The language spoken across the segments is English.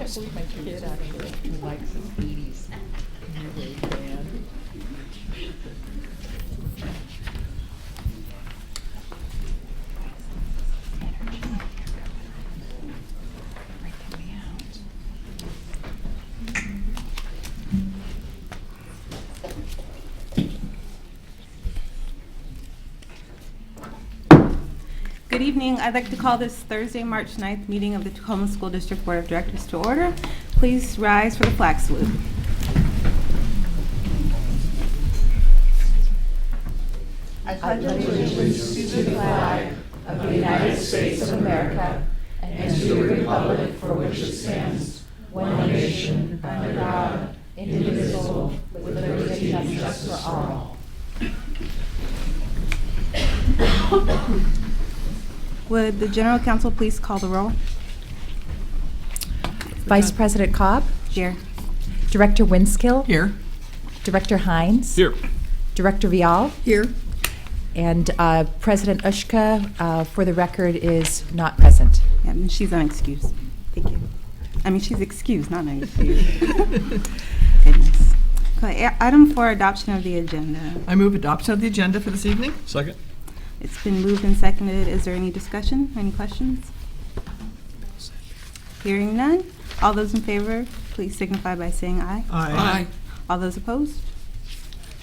can't believe my kid actually likes his 80s new wave band. Good evening. I'd like to call this Thursday, March 9th meeting of the Tacoma School District Board of Directors to order. Please rise for the flag salute. I pledge allegiance to the flag of the United States of America and to the republic for which it stands, one nation, under God, indivisible, with liberty and justice for all. Would the General Counsel please call the roll? Vice President Cobb. Here. Director Winskill. Here. Director Hines. Here. Director Vial. Here. And President Ushka, for the record, is not present. Yeah, and she's unexcused. Thank you. I mean, she's excused, not unexcused. Goodness. Okay, item 4, adoption of the agenda. I move adoption of the agenda for this evening. Second. It's been moved and seconded. Is there any discussion? Any questions? Hearing none. All those in favor, please signify by saying aye. Aye. All those opposed?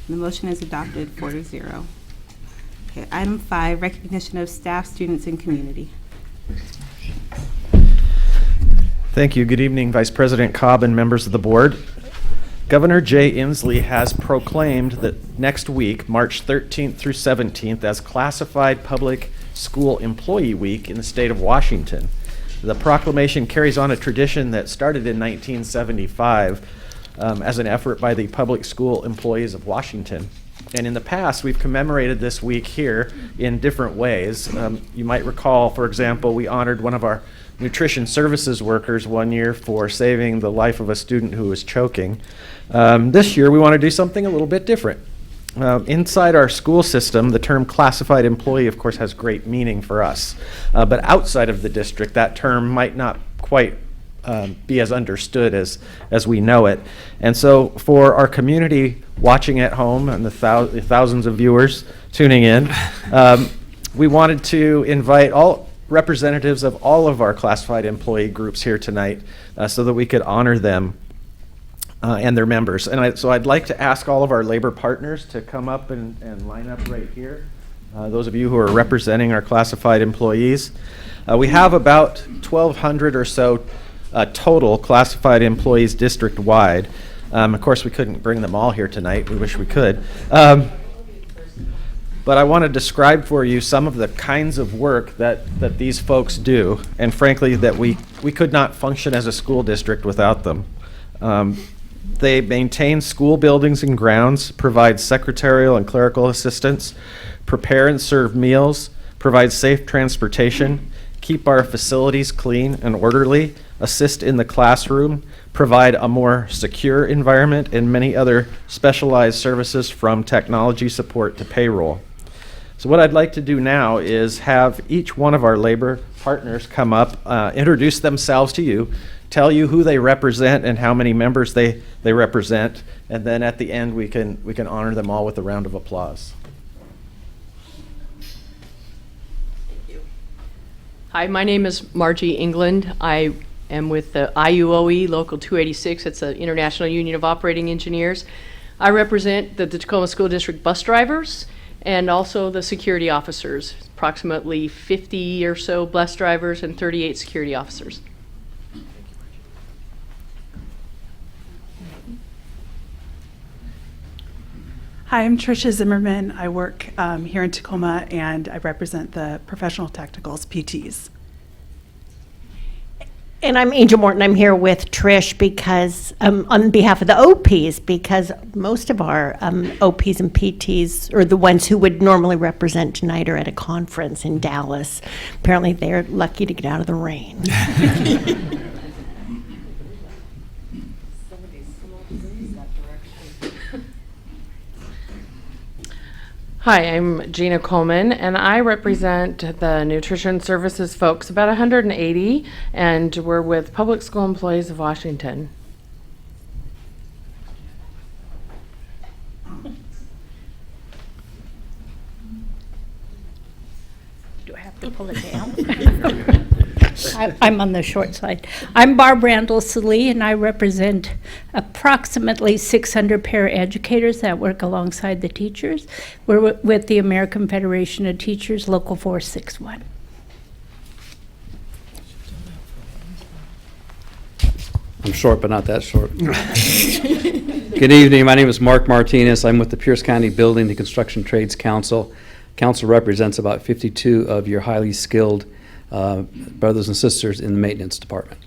The motion is adopted 4-0. Okay, item 5, recognition of staff, students, and community. Thank you. Good evening, Vice President Cobb and members of the board. Governor Jay Inslee has proclaimed that next week, March 13th through 17th, as Classified Public School Employee Week in the state of Washington. The proclamation carries on a tradition that started in 1975 as an effort by the public school employees of Washington. And in the past, we've commemorated this week here in different ways. You might recall, for example, we honored one of our nutrition services workers one year for saving the life of a student who was choking. This year, we want to do something a little bit different. Inside our school system, the term classified employee, of course, has great meaning for us. But outside of the district, that term might not quite be as understood as we know it. And so for our community watching at home and the thousands of viewers tuning in, we wanted to invite all representatives of all of our classified employee groups here tonight so that we could honor them and their members. And so I'd like to ask all of our labor partners to come up and line up right here. Those of you who are representing our classified employees. We have about 1,200 or so total classified employees district-wide. Of course, we couldn't bring them all here tonight. We wish we could. But I want to describe for you some of the kinds of work that these folks do, and frankly, that we could not function as a school district without them. They maintain school buildings and grounds, provide secretarial and clerical assistance, prepare and serve meals, provide safe transportation, keep our facilities clean and orderly, assist in the classroom, provide a more secure environment, and many other specialized services from technology support to payroll. So what I'd like to do now is have each one of our labor partners come up, introduce themselves to you, tell you who they represent and how many members they represent, and then at the end we can honor them all with a round of applause. Hi, my name is Margie England. I am with the IUOE Local 286. It's the International Union of Operating Engineers. I represent the Tacoma School District bus drivers and also the security officers, approximately 50 or so bus drivers and 38 security officers. Hi, I'm Tricia Zimmerman. I work here in Tacoma, and I represent the professional technicals, PTs. And I'm Angel Morton. I'm here with Trish because, on behalf of the OPs, because most of our OPs and PTs, or the ones who would normally represent tonight, are at a conference in Dallas. Apparently, they're lucky to get out of the rain. Hi, I'm Gina Coleman, and I represent the nutrition services folks, about 180, and we're with Public School Employees of Washington. Do I have to pull it down? I'm on the short side. I'm Barb Randall-Salee, and I represent approximately 600 paraeducators that work alongside the teachers. We're with the American Federation of Teachers, Local 461. I'm short, but not that short. Good evening. My name is Mark Martinez. I'm with the Pierce County Building and Construction Trades Council. Council represents about 52 of your highly skilled brothers and sisters in the maintenance department.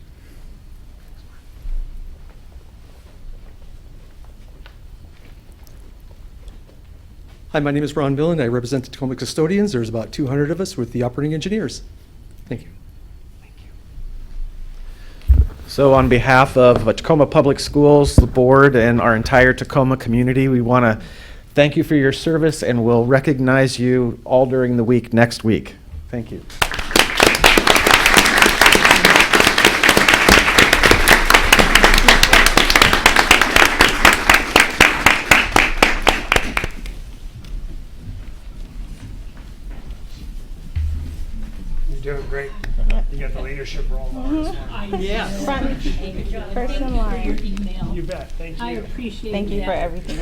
Hi, my name is Ron Villan. I represent the Tacoma custodians. There's about 200 of us with the operating engineers. Thank you. So on behalf of Tacoma Public Schools, the board, and our entire Tacoma community, we want to thank you for your service, and we'll recognize you all during the week next week. Thank you. You're doing great. You got the leadership role. Yeah. First in line. You bet. Thank you. I appreciate Thank you for everything.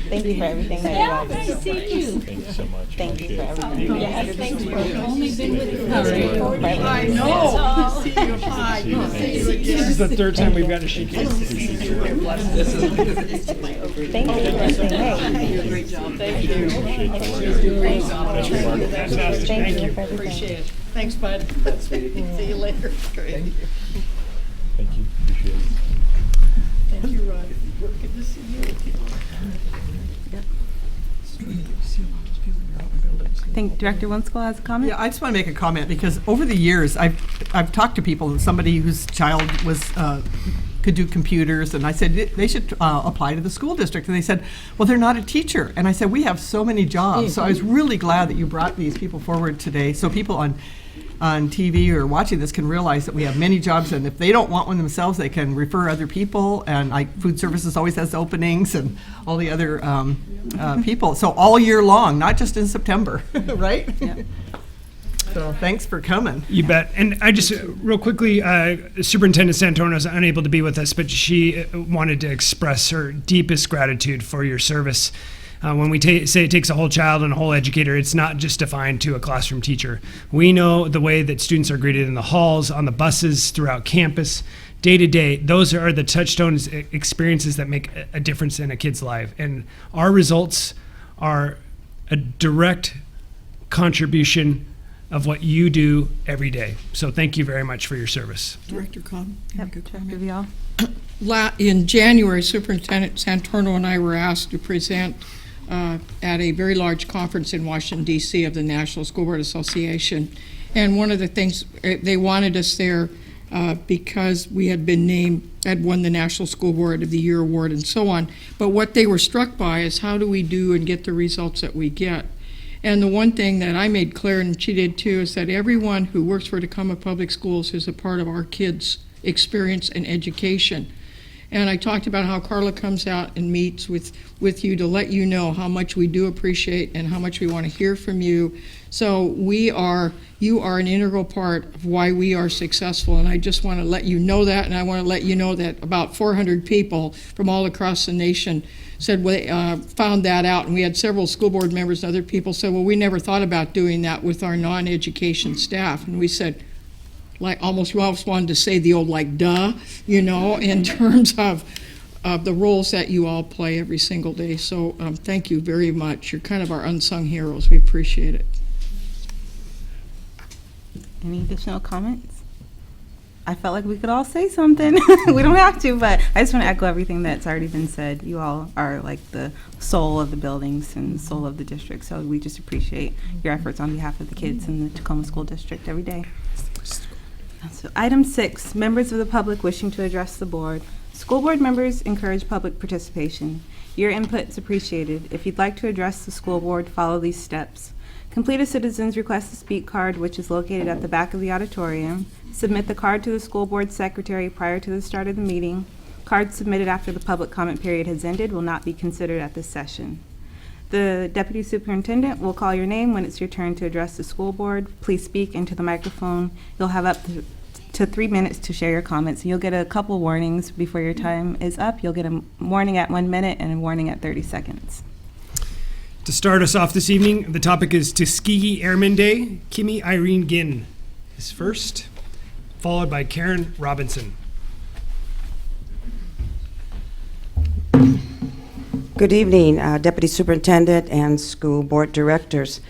Thank you for everything that you all do. Nice to see you. Thank you so much. Thank you for everything. Yes, thanks for only been with you. I know. Good to see you. Hi. Good to see you again. This is the third time we've got to shake hands. Thank you for everything. You do a great job. Thank you. Fantastic. Thank you you. for everything. Appreciate it. Thanks, bud. That's sweet. See you later. Great. Thank you. Appreciate it. Thank you, Ron. Good to see you. I think Director Winskill has a comment. Yeah, I just want to make a comment because over the years, I've talked to people, somebody whose child was could do computers, and I said they should apply to the school district, and they said, well, they're not a teacher, and I said we have so many jobs. So I was really glad that you brought these people forward today, so people on TV or watching this can realize that we have many jobs, and if they don't want one themselves, they can refer other people, and like food services always has openings, and all the other people. So all year long, not just in September, right? Yeah. So thanks for coming. You bet. And I just, real quickly, Superintendent Santoro is unable to be with us, but she wanted to express her deepest gratitude for your service. When we say it takes a whole child and a whole educator, it's not just defined to a classroom teacher. We know the way that students are greeted in the halls, on the buses, throughout campus, day to day. Those are the touchstones experiences that make a difference in a kid's life. And our results are a direct contribution of what you do every day. So thank you very much for your service. Director Cobb. Yep, Director Vial. In January, Superintendent Santorno and I were asked to present at a very large conference in Washington, D.C. of the National School Board Association. And one of the things, they wanted us there because we had won the National School Board of the Year award and so on. But what they were struck by is how do we do and get the results that we get. And the one thing that I made clear, and she did too, is that everyone who works for Tacoma Public Schools is a part of our kids' experience and education. And I talked about how Carla comes out and meets with you to let you know how much we do appreciate and how much we want to hear from you. So you are an integral part of why we are successful. And I just want to let you know that, and I want to let you know that about 400 people from all across the nation said found that out, and we had several school board members and other people said, well, we never thought about doing that with our non-education staff. And we said, we almost wanted to say the old duh, in terms of the roles that you all play every single day. So thank you very much. You're kind of our unsung heroes. We appreciate it. Any additional comments? I felt like we could all say something. We don't have to, but I just want to echo everything that's already been said. You all are like the soul of the buildings and the soul of the district, so we just appreciate your efforts on behalf of the kids in the Tacoma School District every day. So, item 6, members of the public wishing to address the board. School board members encourage public participation. Your input is appreciated. If you'd like to address the school board, follow these steps. Complete a citizen's request to speak card, which is located at the back of the auditorium. Submit the card to the school board secretary prior to the start of the meeting. Cards submitted after the public comment period has ended will not be considered at this session. The deputy superintendent will call your name when it's your turn to address the school board. Please speak into the microphone. You'll have up to 3 minutes to share your comments. You'll get a couple warnings before your time is up. You'll get a warning at 1 minute and a warning at 30 seconds. To start us off this evening, the topic is Tuskegee Airmen Day. Kimmy Irene Ginn is first, followed by Karen Robinson. Good evening, Deputy Superintendent and school board directors.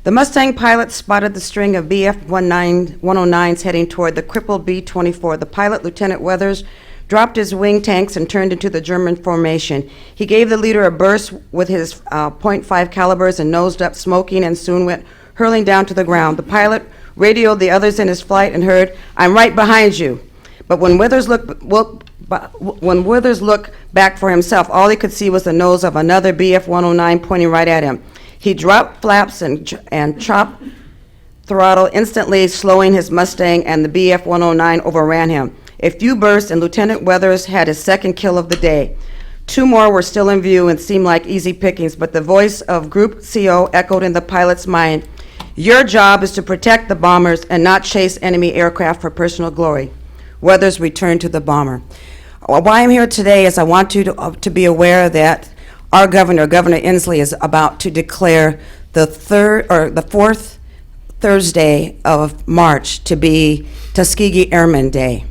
The Mustang pilot spotted the string of BF-109s heading toward the crippled B-24. The pilot, Lieutenant Weathers, dropped his wing tanks and turned into the German formation. He gave the leader a burst with his .5 calibers and nosed up, smoking, and soon went hurling down to the ground. The pilot radioed the others in his flight and heard, "I'm right behind you." But when Withers looked back for himself, all he could see was the nose of another BF-109 pointing right at him. He dropped flaps and chopped throttle, instantly slowing his Mustang, and the BF-109 overran him. A few bursts, and Lieutenant Weathers had his second kill of the day. 2 more were still in view and seemed like easy pickings, but the voice of Group CO echoed in the pilot's mind. Your job is to protect the bombers and not chase enemy aircraft for personal glory. Weathers returned to the bomber. Why I'm here today is I want you to be aware that our governor, Governor Inslee, is about to declare the 4th Thursday of March to be Tuskegee Airmen Day.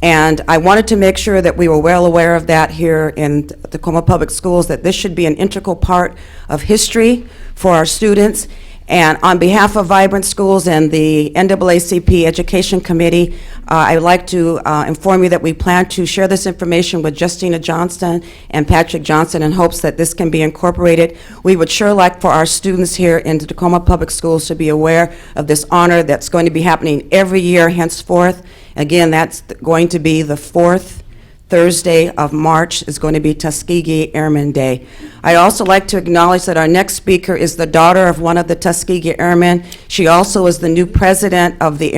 And I wanted to make sure that we were well aware of that here in Tacoma Public Schools, that this should be an integral part of history for our students. And on behalf of Vibrant Schools and the NAACP Education Committee, I would like to inform you that we plan to share this information with Justina Johnston and Patrick Johnson in hopes that this can be incorporated. We would sure like for our students here in the Tacoma Public Schools to be aware of this honor that's going to be happening every year henceforth. Again, that's going to be the 4th Thursday of March is going to be Tuskegee Airmen Day. I also like to acknowledge that our next speaker is the daughter of one of the Tuskegee Airmen. She also is the new president of the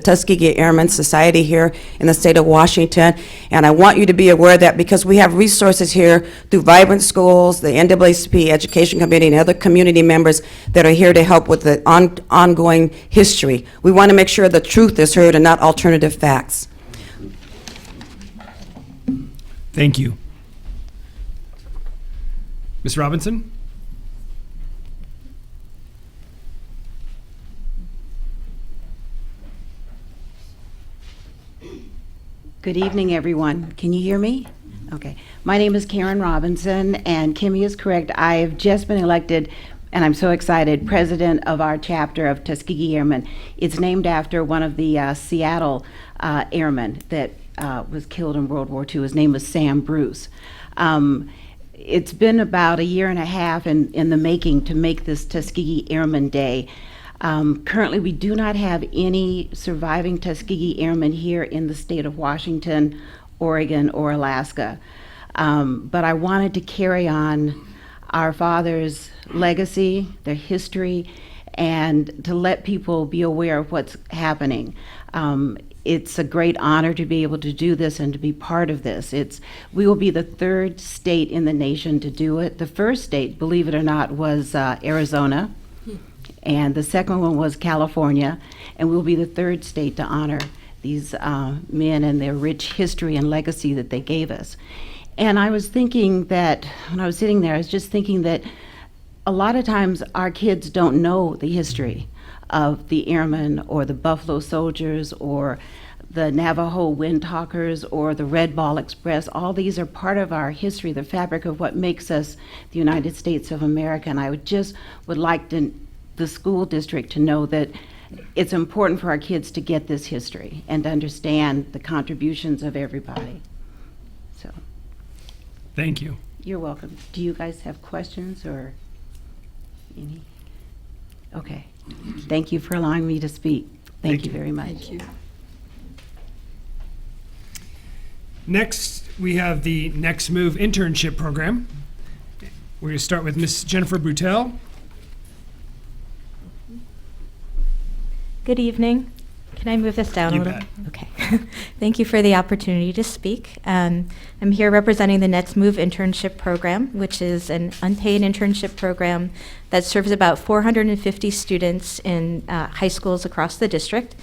Tuskegee Airmen Society here in the state of Washington. And I want you to be aware of that because we have resources here through Vibrant Schools, the NAACP Education Committee, and other community members that are here to help with the ongoing history. We want to make sure the truth is heard and not alternative facts. Thank you. Ms. Robinson? Good evening, everyone. Can you hear me? Okay. My name is Karen Robinson, and Kimmy is correct. I have just been elected, and I'm so excited, president of our chapter of Tuskegee Airmen. It's named after one of the Seattle airmen that was killed in World War II. His name was Sam Bruce. It's been about a year and a half in the making to make this Tuskegee Airmen Day. Currently, we do not have any surviving Tuskegee Airmen here in the state of Washington, Oregon, or Alaska. But I wanted to carry on our fathers' legacy, their history, and to let people be aware of what's happening. It's a great honor to be able to do this and to be part of this. We will be the 3rd state in the nation to do it. The first state, believe it or not, was Arizona, and the second one was California, and we'll be the 3rd state to honor these men and their rich history and legacy that they gave us. And I was thinking that, when I was sitting there, I was just thinking that a lot of times our kids don't know the history of the airmen or the Buffalo Soldiers or the Navajo Windtalkers or the Red Ball Express. All these are part of our history, the fabric of what makes us the United States of America. And I would like the school district to know that it's important for our kids to get this history and to understand the contributions of everybody. So, thank you. You're welcome. Do you guys have questions or any? Okay. Thank you for allowing me to speak. Thank you very much. Thank you. Next, we have the Next Move internship program. We're going to start with Miss Jennifer Boutel. Good evening. Can I move this down You a little? bet. Okay. Thank you for the opportunity to speak. I'm here representing the Nets Move internship program, which is an unpaid internship program that serves about 450 students in high schools across the district.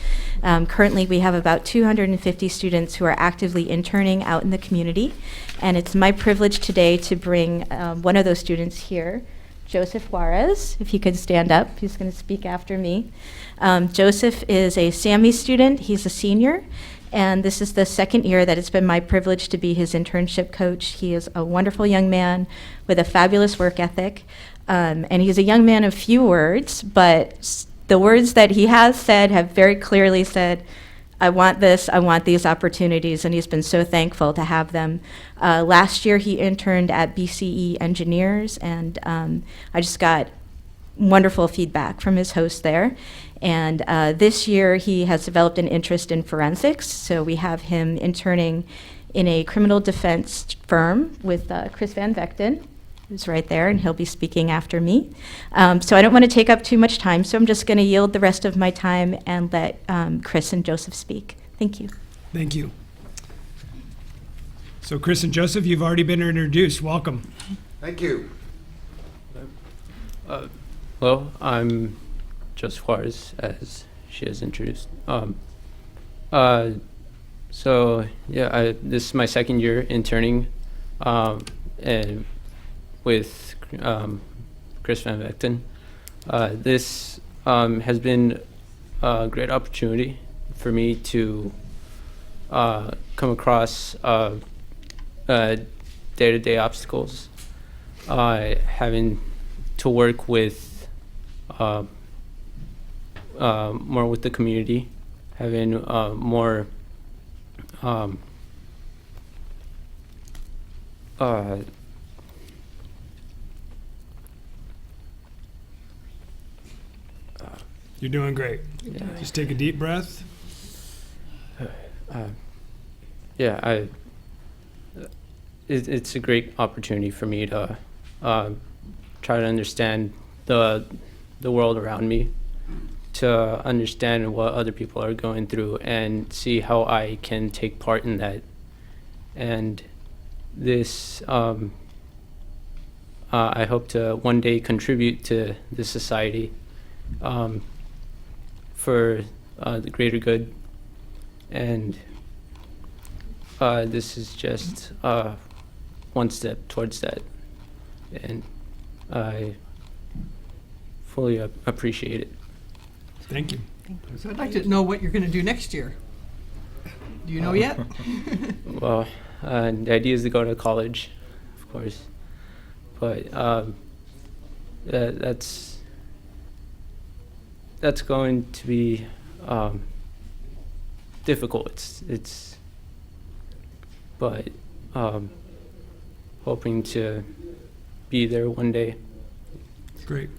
Currently, we have about 250 students who are actively interning out in the community, and it's my privilege today to bring one of those students here, Joseph Juarez. If he could stand up, he's going to speak after me. Joseph is a SAMI student. He's a senior, and this is the second year that it's been my privilege to be his internship coach. He is a wonderful young man with a fabulous work ethic, and he's a young man of few words, but the words that he has said have very clearly said, I want this, I want these opportunities, and he's been so thankful to have them. Last year, he interned at BCE Engineers, and I just got wonderful feedback from his host there. And this year, he has developed an interest in forensics, so we have him interning in a criminal defense firm with Chris Van Vechten, who's right there, and he'll be speaking after me. So I don't want to take up too much time, so I'm just going to yield the rest of my time and let Chris and Joseph speak. Thank you. Thank you. So Chris and Joseph, you've already been introduced. Welcome. Thank you. Hello, I'm Joseph Juarez, as she has introduced. So yeah, this is my second year interning, and with Chris Van Vechten. This has been a great opportunity for me to come across day-to-day obstacles, having to work with more with the community, having more You're doing great. Yeah. Just take a deep breath. It's a great opportunity for me to try to understand the world around me, to understand what other people are going through, and see how I can take part in that. And this, I hope to one day contribute to the society for the greater good. And this is just one step towards that. And I fully appreciate it. Thank you. So I'd like to know what you're going to do next year. Do you know yet? Well, the idea is to go to college, of course, but that's going to be difficult. But hoping to be there one day. Great.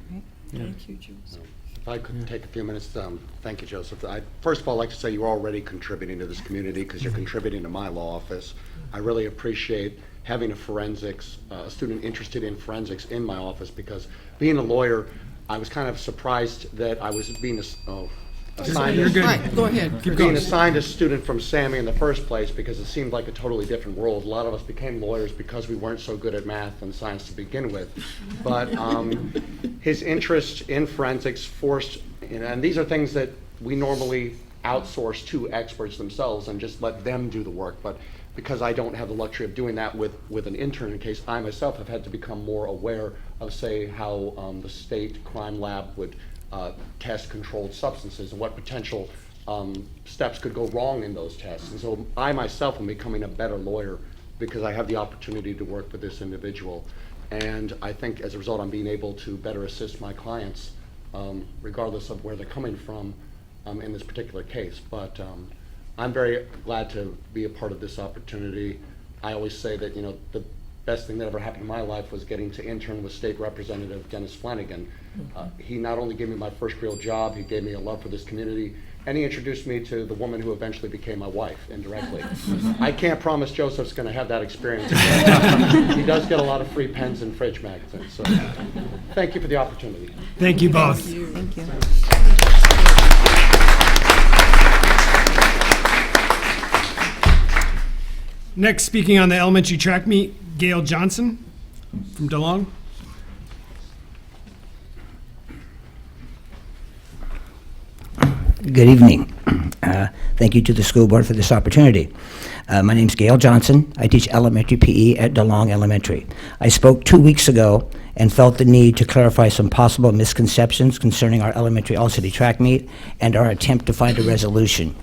Yeah. Thank you, Joseph. If I could take a few minutes, thank you, Joseph. First of all, I'd like to say you're already contributing to this community because you're contributing to my law office. I really appreciate having a student interested in forensics in my office, because being a lawyer, I was kind of surprised that I was being assigned. You're good. Right, go ahead. Keep Being going. assigned a student from SAMI in the first place, because it seemed like a totally different world. A lot of us became lawyers because we weren't so good at math and science to begin with. But his interest in forensics forced, and these are things that we normally outsource to experts themselves and just let them do the work. But because I don't have the luxury of doing that with an intern in case, I myself have had to become more aware of, say, how the state crime lab would test controlled substances and what potential steps could go wrong in those tests. And so I myself am becoming a better lawyer because I have the opportunity to work with this individual. And I think as a result, I'm being able to better assist my clients, regardless of where they're coming from in this particular case. But I'm very glad to be a part of this opportunity. I always say that, the best thing that ever happened in my life was getting to intern with State Representative Dennis Flanagan. He not only gave me my first real job, he gave me a love for this community, and he introduced me to the woman who eventually became my wife indirectly. I can't promise Joseph's going to have that experience. He does get a lot of free pens and fridge magazines. So thank you for the opportunity. Thank you both. Thank you. Next, speaking on the elementary track meet, Gail Johnson from DeLong. Good evening. Thank you to the school board for this opportunity. My name's Gail Johnson. I teach elementary PE at DeLong Elementary. I spoke 2 weeks ago and felt the need to clarify some possible misconceptions concerning our elementary all-city track meet and our attempt to find a resolution.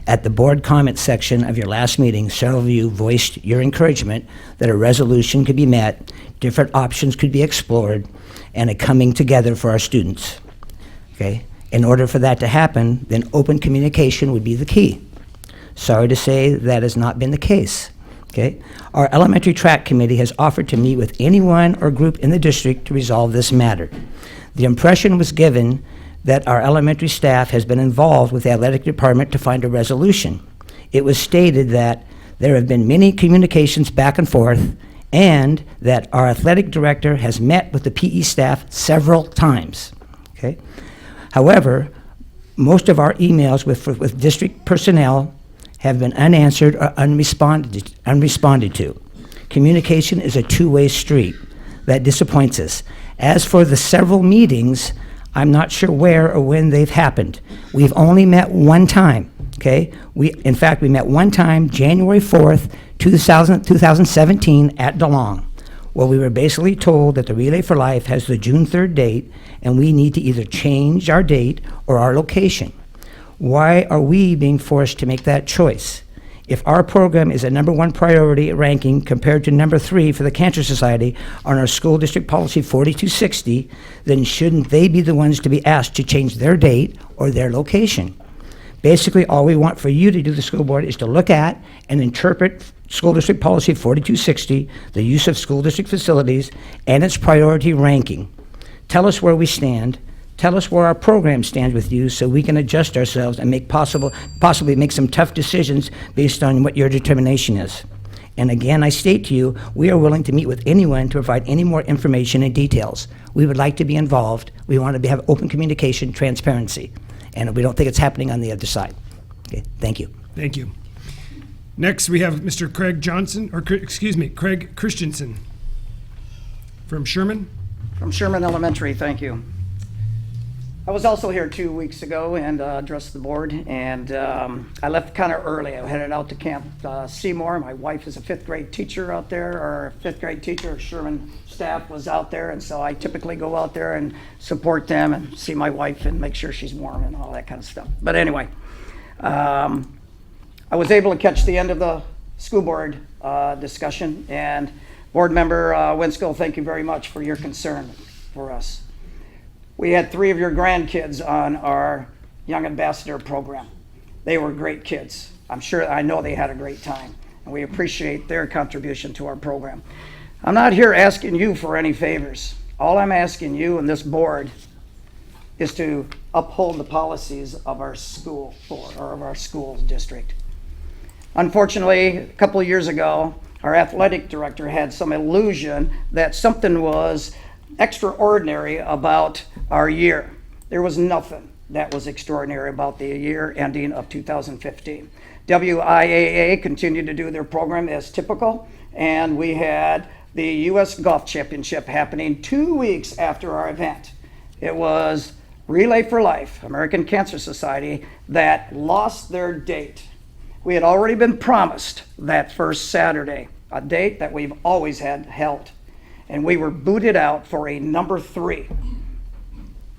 At the board comment section of your last meeting, several of you voiced your encouragement that a resolution could be met, different options could be explored, and a coming together for our students. Okay? In order for that to happen, then open communication would be the key. Sorry to say that has not been the case. Okay? Our elementary track committee has offered to meet with anyone or group in the district to resolve this matter. The impression was given that our elementary staff has been involved with the athletic department to find a resolution. It was stated that there have been many communications back and forth, and that our athletic director has met with the PE staff several times. Okay? However, most of our emails with district personnel have been unanswered or unresponded to. Communication is a two-way street. That disappoints us. As for the several meetings, I'm not sure where or when they've happened. We've only met one time, okay? In fact, we met one time, January 4th, 2017 at DeLong, where we were basically told that the Relay for Life has the June 3rd date, and we need to either change our date or our location. Why are we being forced to make that choice? If our program is a #1 priority ranking compared to #3 for the Cancer Society on our school district policy 4260, then shouldn't they be the ones to be asked to change their date or their location? Basically, all we want for you to do, the school board, is to look at and interpret school district policy 4260, the use of school district facilities, and its priority ranking. Tell us where we stand. Tell us where our program stands with you so we can adjust ourselves and possibly make some tough decisions based on what your determination is. And again, I state to you, we are willing to meet with anyone to provide any more information and details. We would like to be involved. We want to have open communication, transparency. And we don't think it's happening on the other side. Okay, thank you. Thank you. Next, we have Mr. Craig Christensen from Sherman. From Sherman Elementary, thank you. I was also here 2 weeks ago and addressed the board, and I left kind of early. I headed out to Camp Seymour. My wife is a 5th grade teacher out there, or a 5th grade teacher. Sherman staff was out there, and so I typically go out there and support them and see my wife and make sure she's warm and all that kind of stuff. But anyway, I was able to catch the end of the school board discussion, and board member Winskill, thank you very much for your concern for us. We had 3 of your grandkids on our Young Ambassador program. They were great kids. I know they had a great time, and we appreciate their contribution to our program. I'm not here asking you for any favors. All I'm asking you and this board is to uphold the policies of our school board, or of our school district. Unfortunately, a couple of years ago, our athletic director had some illusion that something was extraordinary about our year. There was nothing that was extraordinary about the year ending of 2015. WIAA continued to do their program as typical, and we had the U.S. Golf Championship happening 2 weeks after our event. It was Relay for Life, American Cancer Society, that lost their date. We had already been promised that first Saturday, a date that we've always had held. And we were booted out for a #3.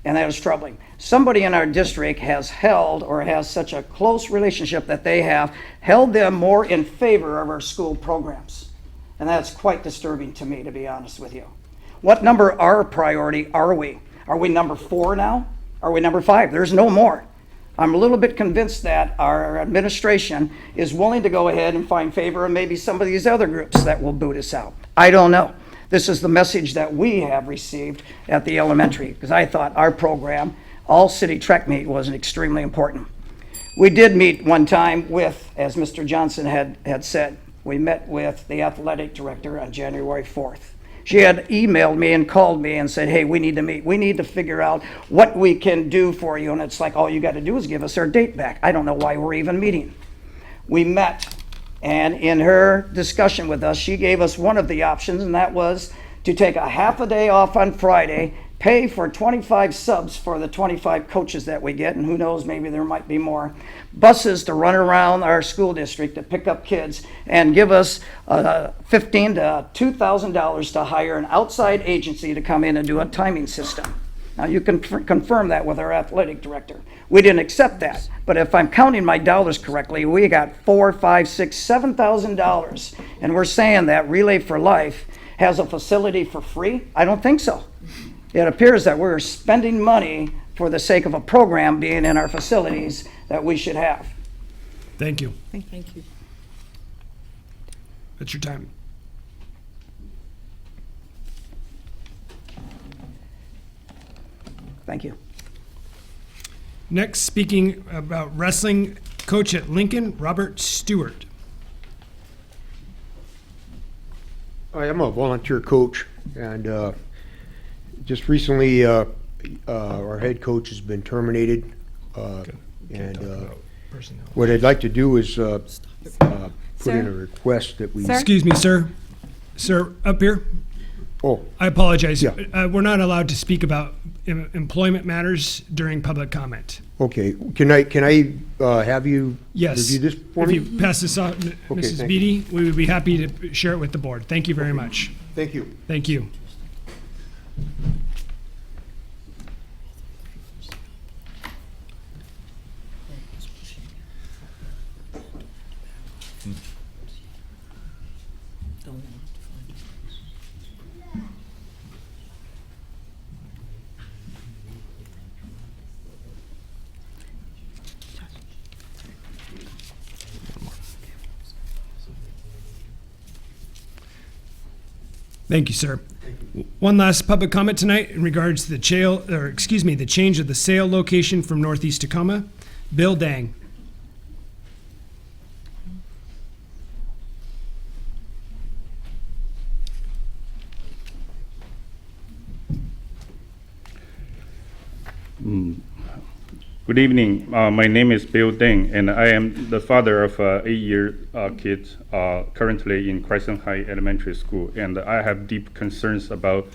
And that is troubling. Somebody in our district has held, or has such a close relationship that they have held them more in favor of our school programs. And that's quite disturbing to me, to be honest with you. What number our priority are we? Are we #4 now? Are we #5? There's no more. I'm a little bit convinced that our administration is willing to go ahead and find favor in maybe some of these other groups that will boot us out. I don't know. This is the message that we have received at the elementary, because I thought our program, all city track meet, was extremely important. We did meet one time with, as Mr. Johnson had said, we met with the athletic director on January 4th. She had emailed me and called me and said, hey, we need to meet. We need to figure out what we can do for you. And it's like, all you got to do is give us our date back. I don't know why we're even meeting. We met, and in her discussion with us, she gave us one of the options, and that was to take a half a day off on Friday, pay for 25 subs for the 25 coaches that we get, and who knows, maybe there might be more, buses to run around our school district to pick up kids, and give us $1,500 to $2,000 to hire an outside agency to come in and do a timing system. Now, you can confirm that with our athletic director. We didn't accept that, but if I'm counting my dollars correctly, we got $4,000, $5,000, $6,000, $7,000, and we're saying that Relay for Life has a facility for free? I don't think so. It appears that we're spending money for the sake of a program being in our facilities that we should have. Thank you. Thank you. That's your time. Thank you. Next, speaking about wrestling, coach at Lincoln, Robert Stewart. I am a volunteer coach, and just recently our head coach has been terminated. And what I'd like to do is put in a request that we... Excuse me, sir. Sir, up here. Oh. I apologize. Yeah. We're not allowed to speak about employment matters during public comment. Okay. Can I have you Yes. review this for me? If you pass this on, Okay, Mrs. thank Beatty, we would be happy to share it with the board. Thank you very much. Thank you. Thank you. Thank you, sir. One last public comment tonight in regards to the the change of the sale location from Northeast Tacoma. Bill Dang. Good evening. My name is Bill Deng, and I am the father of 8-year kid currently in Crescent High Elementary School. And I have deep concerns about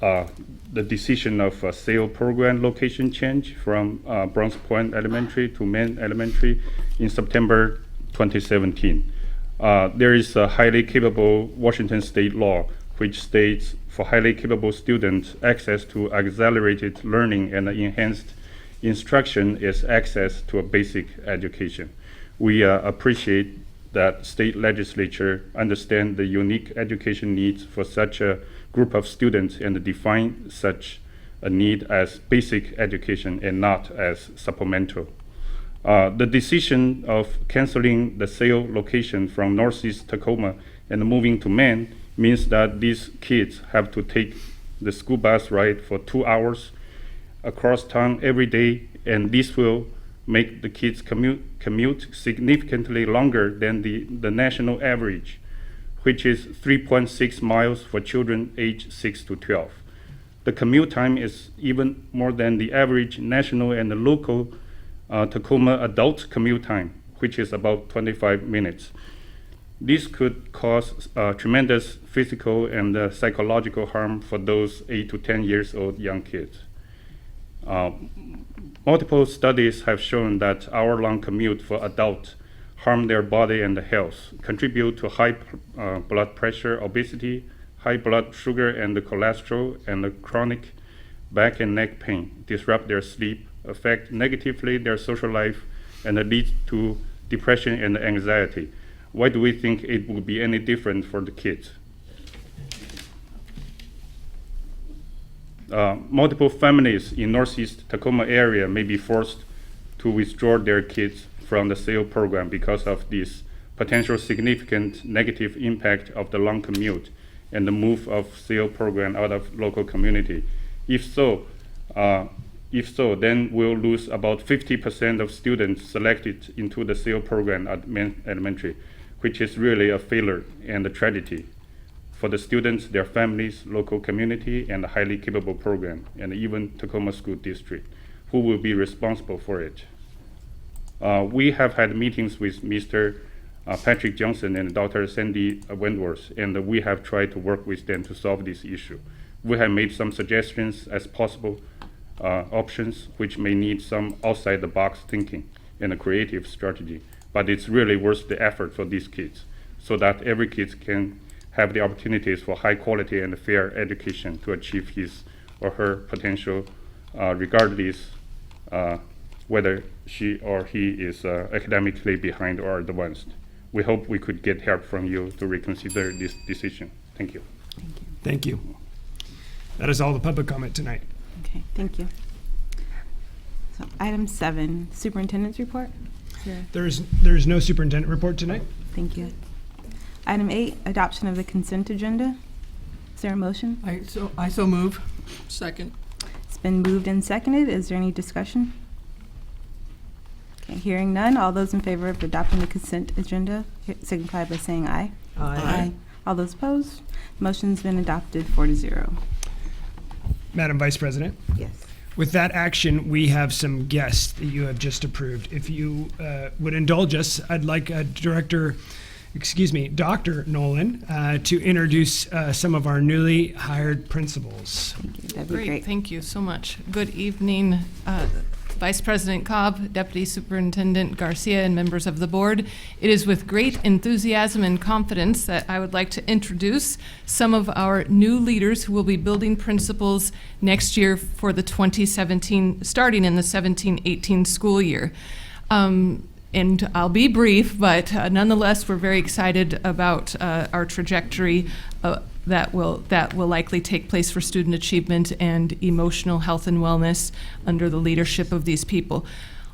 the decision of sale program location change from Bronx Point Elementary to Main Elementary in September 2017. There is a highly capable Washington state law which states for highly capable students, access to accelerated learning and enhanced instruction is access to a basic education. We appreciate that state legislature understand the unique education needs for such a group of students and define such a need as basic education and not as supplemental. The decision of canceling the sale location from Northeast Tacoma and moving to Maine means that these kids have to take the school bus ride for 2 hours across town every day, and this will make the kids commute significantly longer than the national average, which is 3.6 miles for children aged 6 to 12. The commute time is even more than the average national and the local Tacoma adult commute time, which is about 25 minutes. This could cause tremendous physical and psychological harm for those 8 to 10 years old young kids. Multiple studies have shown that hour-long commute for adults harm their body and health, contribute to high blood pressure, obesity, high blood sugar and cholesterol, and chronic back and neck pain, disrupt their sleep, affect negatively their social life, and lead to depression and anxiety. Why do we think it would be any different for the kids? Multiple families in Northeast Tacoma area may be forced to withdraw their kids from the sale program because of this potential significant negative impact of the long commute and the move of sale program out of local community. If so, If so, then we'll lose about 50% of students selected into the SEAL program at elementary, which is really a failure and a tragedy for the students, their families, local community, and the highly capable program, and even Tacoma School District, who will be responsible for it. We have had meetings with Mr. Patrick Johnson and Dr. Sandy Wentworth, and we have tried to work with them to solve this issue. We have made some suggestions as possible options, which may need some outside-the-box thinking and a creative strategy, but it's really worth the effort for these kids, so that every kid can have the opportunities for high quality and fair education to achieve his or her potential, regardless whether she or he is academically behind or advanced. We hope we could get help from you to reconsider this decision. Thank you. Thank you. That is all the public comment tonight. Okay, thank you. So item 7, superintendent's report. There's no superintendent report tonight. Thank you. Item 8, adoption of the consent agenda. Is there a motion? I so move. Second. It's been moved and seconded. Is there any discussion? Okay, hearing none. All those in favor of adopting the consent agenda signify by saying aye. Aye. All those opposed? Motion's been adopted 4-0. Madam Vice President. Yes. With that action, we have some guests that you have just approved. If you would indulge us, I'd like Dr. Nolan to introduce some of our newly hired principals. Thank you. That'd be great. Thank you so much. Good evening, Vice President Cobb, Deputy Superintendent Garcia, and members of the board. It is with great enthusiasm and confidence that I would like to introduce some of our new leaders who will be building principals next year for the starting in the 17-18 school year. And I'll be brief, but nonetheless, we're very excited about our trajectory that will likely take place for student achievement and emotional health and wellness under the leadership of these people.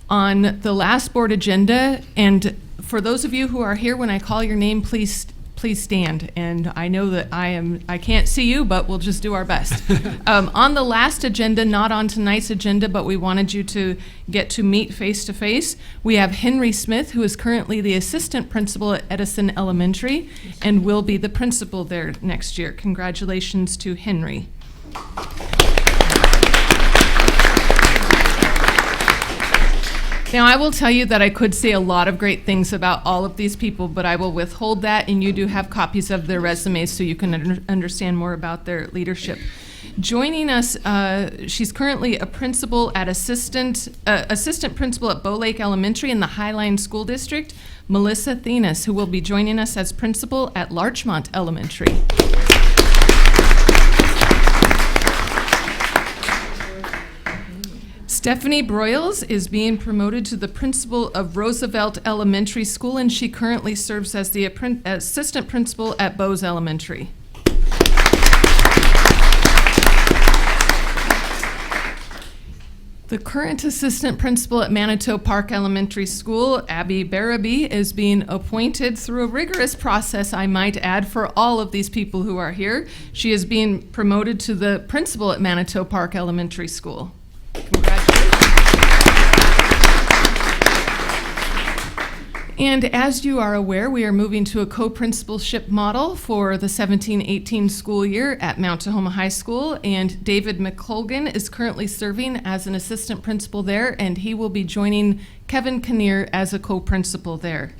On the last board agenda, and for those of you who are here, when I call your name, please stand. And I know that I can't see you, but we'll just do our best. On the last agenda, not on tonight's agenda, but we wanted you to get to meet face to face. We have Henry Smith, who is currently the assistant principal at Edison Elementary and will be the principal there next year. Congratulations to Henry. Now, I will tell you that I could say a lot of great things about all of these people, but I will withhold that, and you do have copies of their resumes so you can understand more about their leadership. Joining us, she's currently a principal at assistant principal at Bow Lake Elementary in the Highline School District, Melissa Thenis, who will be joining us as principal at Larchmont Elementary. Stephanie Broyles is being promoted to the principal of Roosevelt Elementary School, and she currently serves as the assistant principal at Bowes Elementary. The current assistant principal at Manitou Park Elementary School, Abby Barabee, is being appointed through a rigorous process, I might add, for all of these people who are here. She is being promoted to the principal at Manitou Park Elementary School. Congratulations. And as you are aware, we are moving to a co-principalship model for the 17-18 school year at Mount Tahoma High School, and David McColgan is currently serving as an assistant principal there, and he will be joining Kevin Kinnear as a co-principal there.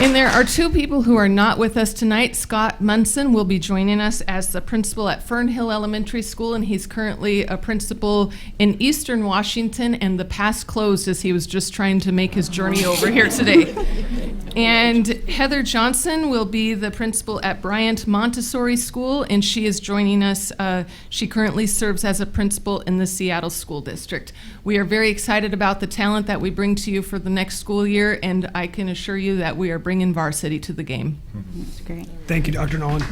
And there are two people who are not with us tonight. Scott Munson will be joining us as the principal at Fernhill Elementary School, and he's currently a principal in Eastern Washington, and the pass closed as he was just trying to make his journey over here today. And Heather Johnson will be the principal at Bryant Montessori School, and she is joining us. She currently serves as a principal in the Seattle School District. We are very excited about the talent that we bring to you for the next school year, and I can assure you that we are bringing varsity to the game. That's great. Thank you, Dr. Nolan.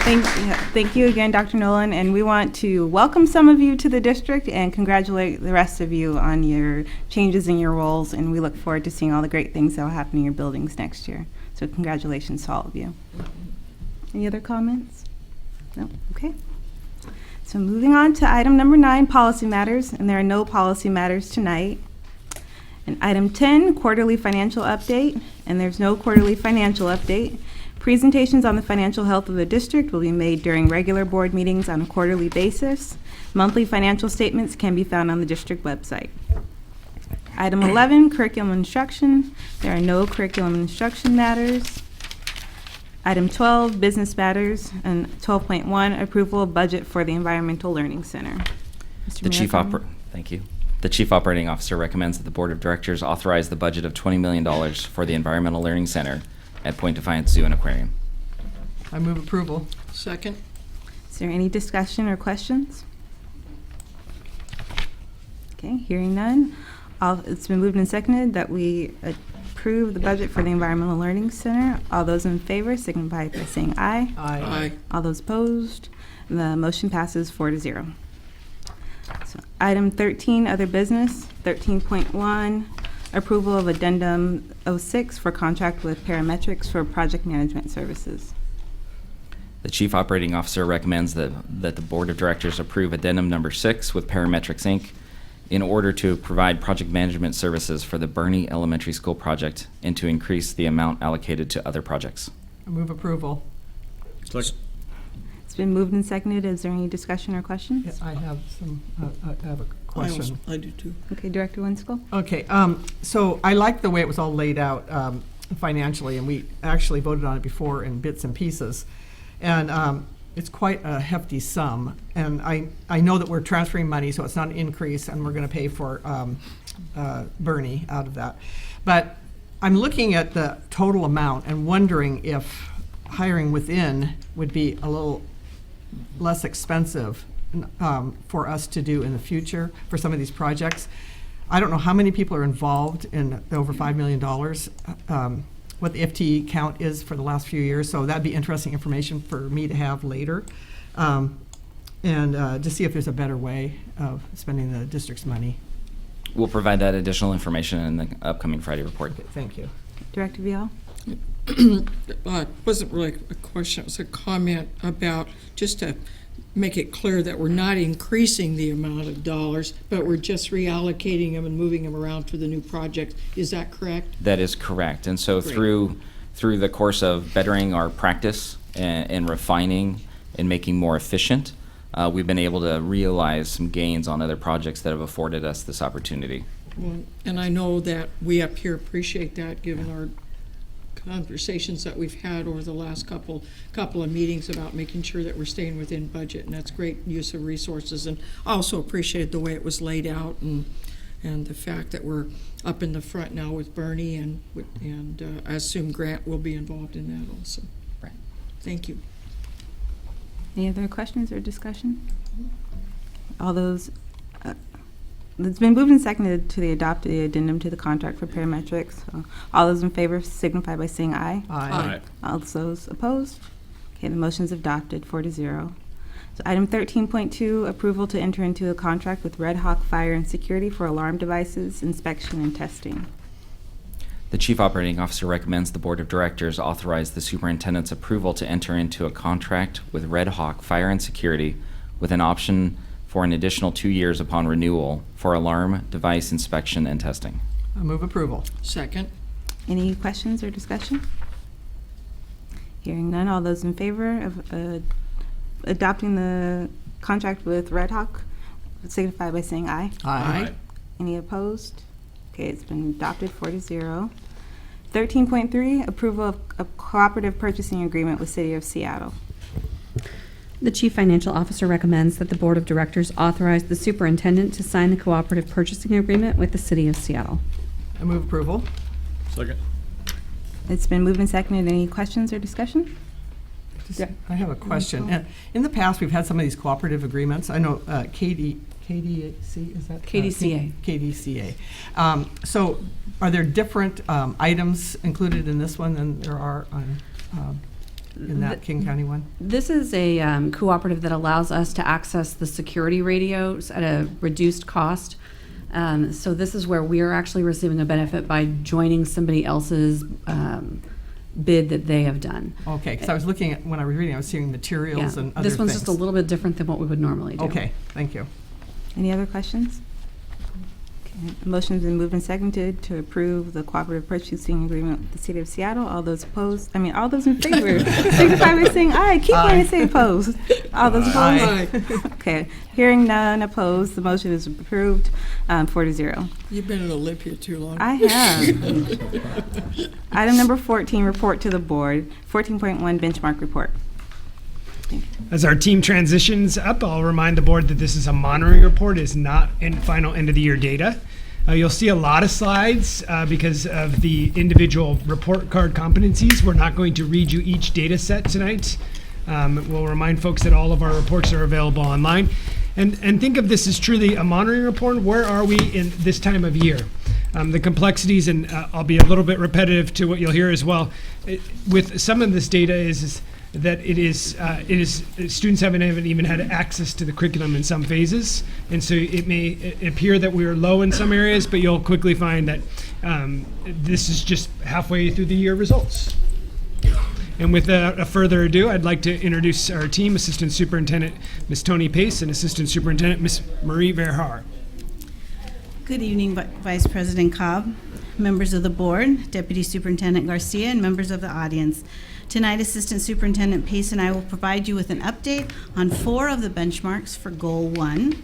Thank you again, Dr. Nolan, and we want to welcome some of you to the district and congratulate the rest of you on your changes in your roles, and we look forward to seeing all the great things that will happen in your buildings next year. So congratulations to all of you. Any other comments? No? Okay. So moving on to item number 9, policy matters, and there are no policy matters tonight. And item 10, quarterly financial update, and there's no quarterly financial update. Presentations on the financial health of the district will be made during regular board meetings on a quarterly basis. Monthly financial statements can be found on the district website. Item 11, curriculum instruction. There are no curriculum instruction matters. Item 12, business matters, and 12.1, approval of budget for the Environmental Learning Center. Thank you. The Chief Operating Officer recommends that the Board of Directors authorize the budget of $20 million for the Environmental Learning Center at Point Defiance Zoo and Aquarium. I move approval. Second. Is there any discussion or questions? Okay, hearing none. It's been moved and seconded that we approve the budget for the Environmental Learning Center. All those in favor signify by saying aye. Aye. All those opposed, the motion passes 4-0. So item 13, other business. 13.1, approval of addendum 06 for contract with parametrics for project management services. The Chief Operating Officer recommends that the Board of Directors approve addendum number 6 with Parametrics, Inc. in order to provide project management services for the Bernie Elementary School project and to increase the amount allocated to other projects. I move approval. It's been moved and seconded. Is there any discussion or questions? Yeah, I have some. I have a question. I do too. Okay, Director Winskill. Okay, so I like the way it was all laid out financially, and we actually voted on it before in bits and pieces. And it's quite a hefty sum. And I know that we're transferring money, so it's not an increase, and we're going to pay for Bernie out of that. But I'm looking at the total amount and wondering if hiring within would be a little less expensive for us to do in the future for some of these projects. I don't know how many people are involved in the over $5 million, what the FTE count is for the last few years, so that'd be interesting information for me to have later, and to see if there's a better way of spending the district's money. We'll provide that additional information in the upcoming Friday report. Okay, thank you. Director Vial? It wasn't really a question, it was a comment about just to make it clear that we're not increasing the amount of dollars, but we're just reallocating them and moving them around for the new project. Is that correct? That is correct. And so Great. through the course of bettering our practice and refining and making more efficient, we've been able to realize some gains on other projects that have afforded us this opportunity. Well, and I know that we up here appreciate that, given our conversations that we've had over the last couple of meetings about making sure that we're staying within budget, and that's great use of resources. And I also appreciated the way it was laid out, and the fact that we're up in the front now with Bernie, and I assume Grant will be involved in that also. Right. Thank you. Any other questions or discussion? All those, it's been moved and seconded to adopt the addendum to the contract for parametrics. So all those in favor signify by saying aye. Aye. All those opposed? Okay, the motion's adopted 4-0. So item 13.2, approval to enter into a contract with Red Hawk Fire and Security for alarm devices, inspection, and testing. The Chief Operating Officer recommends the Board of Directors authorize the Superintendent's approval to enter into a contract with Red Hawk Fire and Security with an option for an additional 2 years upon renewal for alarm device inspection and testing. I move approval. Second. Any questions or discussion? Hearing none, all those in favor of adopting the contract with Red Hawk signify by saying aye. Aye. Any opposed? Okay, it's been adopted 4-0. 13.3, approval of a cooperative purchasing agreement with City of Seattle. The Chief Financial Officer recommends that the Board of Directors authorize the Superintendent to sign the cooperative purchasing agreement with the City of Seattle. I move approval. Second. It's been moved and seconded. Any questions or discussion? I have a question. In the past, we've had some of these cooperative agreements. I know KDC, is that? KDCA. KDCA. So are there different items included in this one than there are on in that King County one? This is a cooperative that allows us to access the security radios at a reduced cost. So this is where we are actually receiving a benefit by joining somebody else's bid that they have done. Okay, because I was looking at, when I was reading, I was seeing materials Yeah. and other This one's things. just a little bit different than what we would normally do. Okay, thank you. Any other questions? Okay. A motion's been moved and seconded to approve the cooperative purchasing agreement with the City of Seattle. All those opposed, all those in favor, signify by saying aye. Keep wanting to say opposed. All those opposed? Okay. Hearing none opposed, the motion is approved, 4-0. You've been in a lip here too long. I have. Item number 14, report to the board. 14.1 benchmark report. As our team transitions up, I'll remind the board that this is a monitoring report, is not in final end of the year data. You'll see a lot of slides because of the individual report card competencies. We're not going to read you each data set tonight. We'll remind folks that all of our reports are available online. And think of this as truly a monitoring report. Where are we in this time of year? The complexities, and I'll be a little bit repetitive to what you'll hear as well, with some of this data is that it is students haven't even had access to the curriculum in some phases, and so it may appear that we are low in some areas, but you'll quickly find that this is just halfway through the year results. And without further ado, I'd like to introduce our team: Assistant Superintendent Ms. Tony Pace and Assistant Superintendent Ms. Marie Verhaar. Good evening, Vice President Cobb, members of the board, Deputy Superintendent Garcia, and members of the audience. Tonight, Assistant Superintendent Pace and I will provide you with an update on 4 of the benchmarks for Goal 1,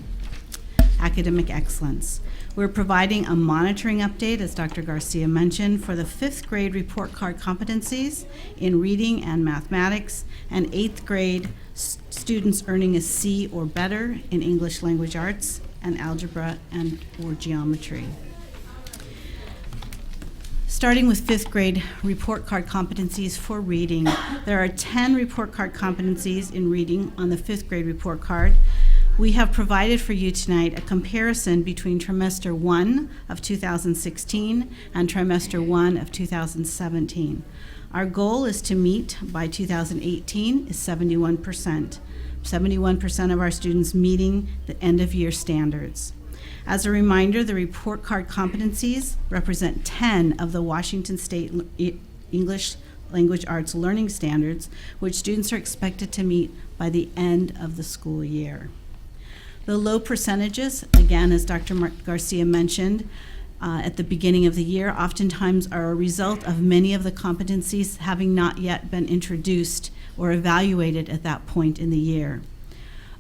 Academic Excellence. We're providing a monitoring update, as Dr. Garcia mentioned, for the 5th grade report card competencies in reading and mathematics, and 8th grade students earning a C or better in English Language Arts and algebra and or geometry. Starting with 5th grade report card competencies for reading, there are 10 report card competencies in reading on the 5th grade report card. We have provided for you tonight a comparison between trimester 1 of 2016 and trimester 1 of 2017. Our goal is to meet by 2018 is 71%. 71% of our students meeting the end of year standards. As a reminder, the report card competencies represent 10 of the Washington State English Language Arts learning standards, which students are expected to meet by the end of the school year. The low percentages, again, as Dr. Garcia mentioned at the beginning of the year, oftentimes are a result of many of the competencies having not yet been introduced or evaluated at that point in the year.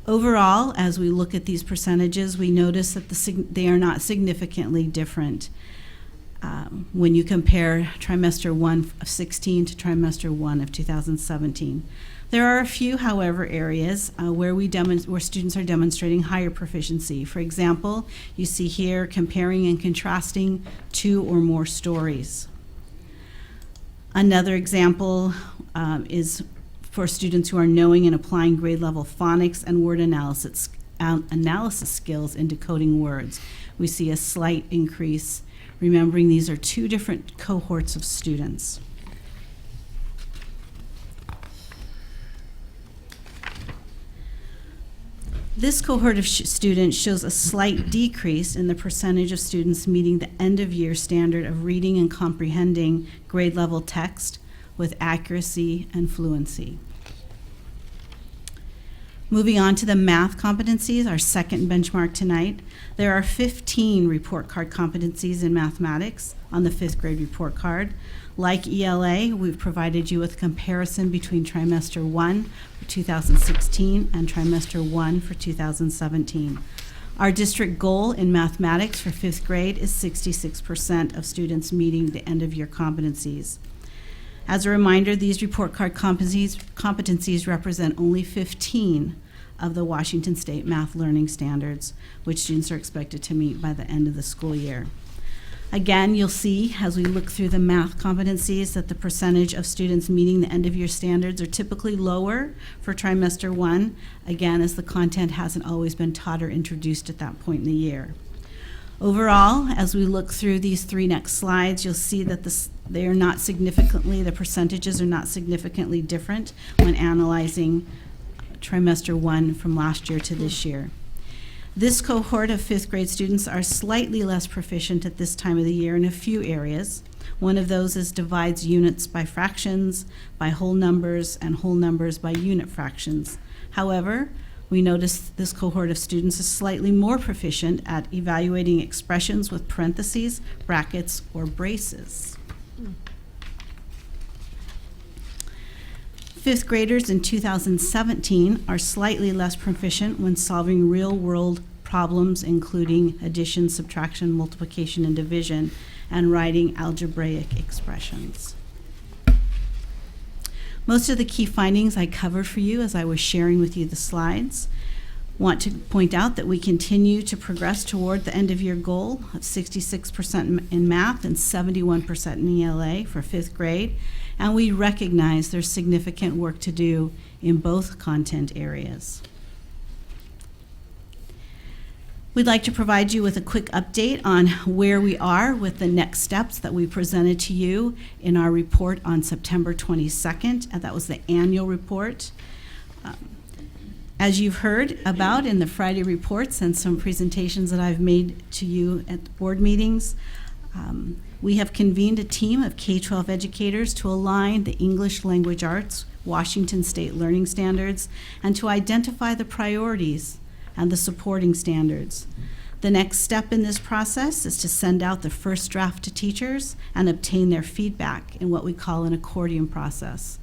Overall, as we look at these percentages, we notice that they are not significantly different when you compare trimester 1 of 16 to trimester 1 of 2017. There are a few, however, areas where students are demonstrating higher proficiency. For example, you see here comparing and contrasting 2 or more stories. Another example is for students who are knowing and applying grade level phonics and word analysis skills in decoding words. We see a slight increase, remembering these are 2 different cohorts of students. This cohort of students shows a slight decrease in the percentage of students meeting the end of year standard of reading and comprehending grade level text with accuracy and fluency. Moving on to the math competencies, our second benchmark tonight. There are 15 report card competencies in mathematics on the 5th grade report card. Like ELA, we've provided you with a comparison between trimester 1 for 2016 and trimester 1 for 2017. Our district goal in mathematics for 5th grade is 66% of students meeting the end of year competencies. As a reminder, these report card competencies represent only 15 of the Washington State Math Learning Standards, which students are expected to meet by the end of the school year. Again, you'll see as we look through the math competencies that the percentage of students meeting the end of year standards are typically lower for trimester 1, again, as the content hasn't always been taught or introduced at that point in the year. Overall, as we look through these 3 next slides, you'll see that the percentages are not significantly different when analyzing trimester 1 from last year to this year. This cohort of fifth grade students are slightly less proficient at this time of the year in a few areas. One of those is divides units by fractions, by whole numbers, and whole numbers by unit fractions. However, we notice this cohort of students is slightly more proficient at evaluating expressions with parentheses, brackets, or braces. Fifth graders in 2017 are slightly less proficient when solving real-world problems, including addition, subtraction, multiplication, and division, and writing algebraic expressions. Most of the key findings I covered for you as I was sharing with you the slides. Want to point out that we continue to progress toward the end-of-year goal of 66% in math and 71% in ELA for fifth grade, and we recognize there's significant work to do in both content areas. We'd like to provide you with a quick update on where we are with the next steps that we presented to you in our report on September 22nd, and that was the annual report. As you've heard about in the Friday reports and some presentations that I've made to you at the board meetings, we have convened a team of K-12 educators to align the English Language Arts Washington State Learning Standards and to identify the priorities and the supporting standards. The next step in this process is to send out the first draft to teachers and obtain their feedback in what we call an accordion process.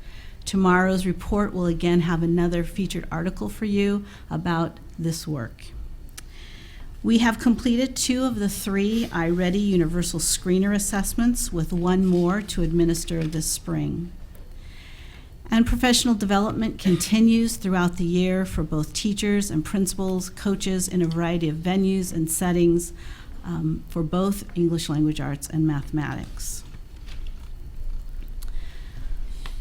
Tomorrow's report will again have another featured article for you about this work. We have completed 2 of the 3 iReady Universal Screener assessments, with 1 more to administer this spring. And professional development continues throughout the year for both teachers and principals, coaches in a variety of venues and settings for both English Language Arts and mathematics.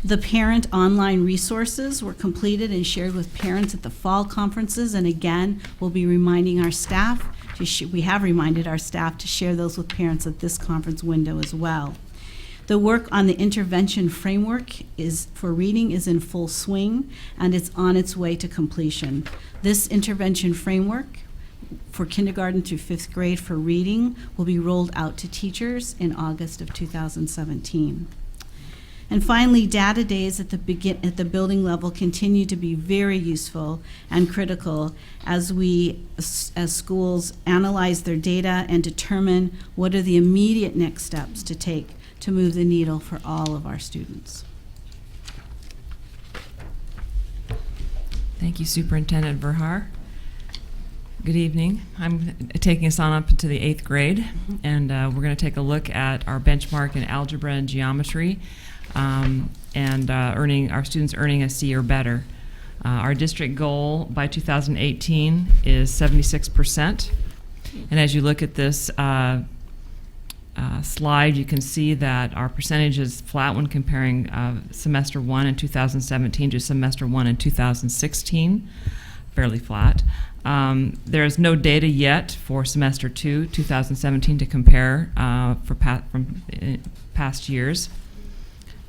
The parent online resources were completed and shared with parents at the fall conferences, and again, we'll be reminding our staff, we have reminded our staff to share those with parents at this conference window as well. The work on the intervention framework for reading is in full swing, and it's on its way to completion. This intervention framework for kindergarten through 5th grade for reading will be rolled out to teachers in August of 2017. And finally, data days at the building level continue to be very useful and critical as schools analyze their data and determine what are the immediate next steps to take to move the needle for all of our students. Thank you, Superintendent Verhaar. Good evening. I'm taking us on up into the 8th grade, and we're going to take a look at our benchmark in algebra and geometry. Our students earning a C or better. Our district goal by 2018 is 76%. And as you look at this slide, you can see that our percentage is flat when comparing semester 1 in 2017 to semester 1 in 2016, fairly flat. There is no data yet for semester 2, 2017 to compare from past years.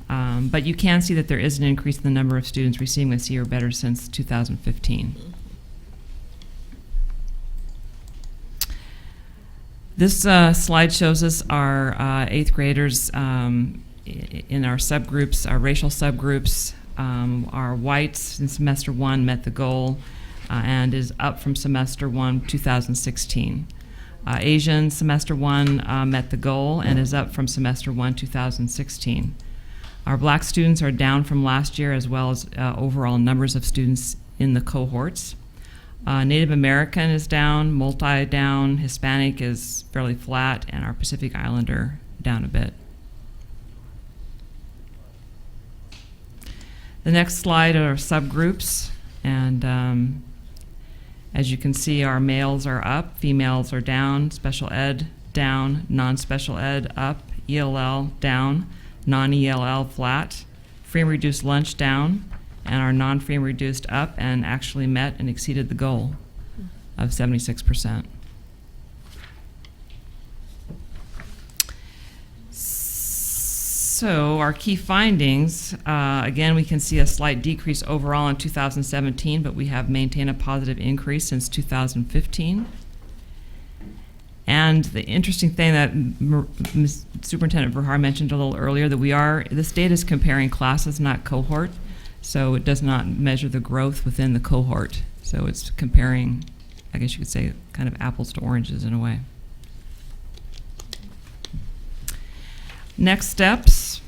But you can see that there is an increase in the number of students receiving a C or better since 2015. This slide shows us our 8th graders in our subgroups, our racial subgroups. Our whites in semester 1 met the goal and is up from semester 1, 2016. Asian semester 1 met the goal and is up from semester 1, 2016. Our black students are down from last year, as well as overall numbers of students in the cohorts. Native American is down, multi down, Hispanic is fairly flat, and our Pacific Islander down a bit. The next slide are subgroups, and as you can see, our males are up, females are down, special ed down, non-special ed up, ELL down, non-ELL flat, free and reduced lunch down, and our non-free and reduced up, and actually met and exceeded the goal of 76%. So our key findings, again, we can see a slight decrease overall in 2017, but we have maintained a positive increase since 2015. And the interesting thing that Superintendent Verhaar mentioned a little earlier, that this data is comparing classes, not cohort. So it does not measure the growth within the cohort. So it's comparing, I guess you could say, kind of apples to oranges in a way. Next steps.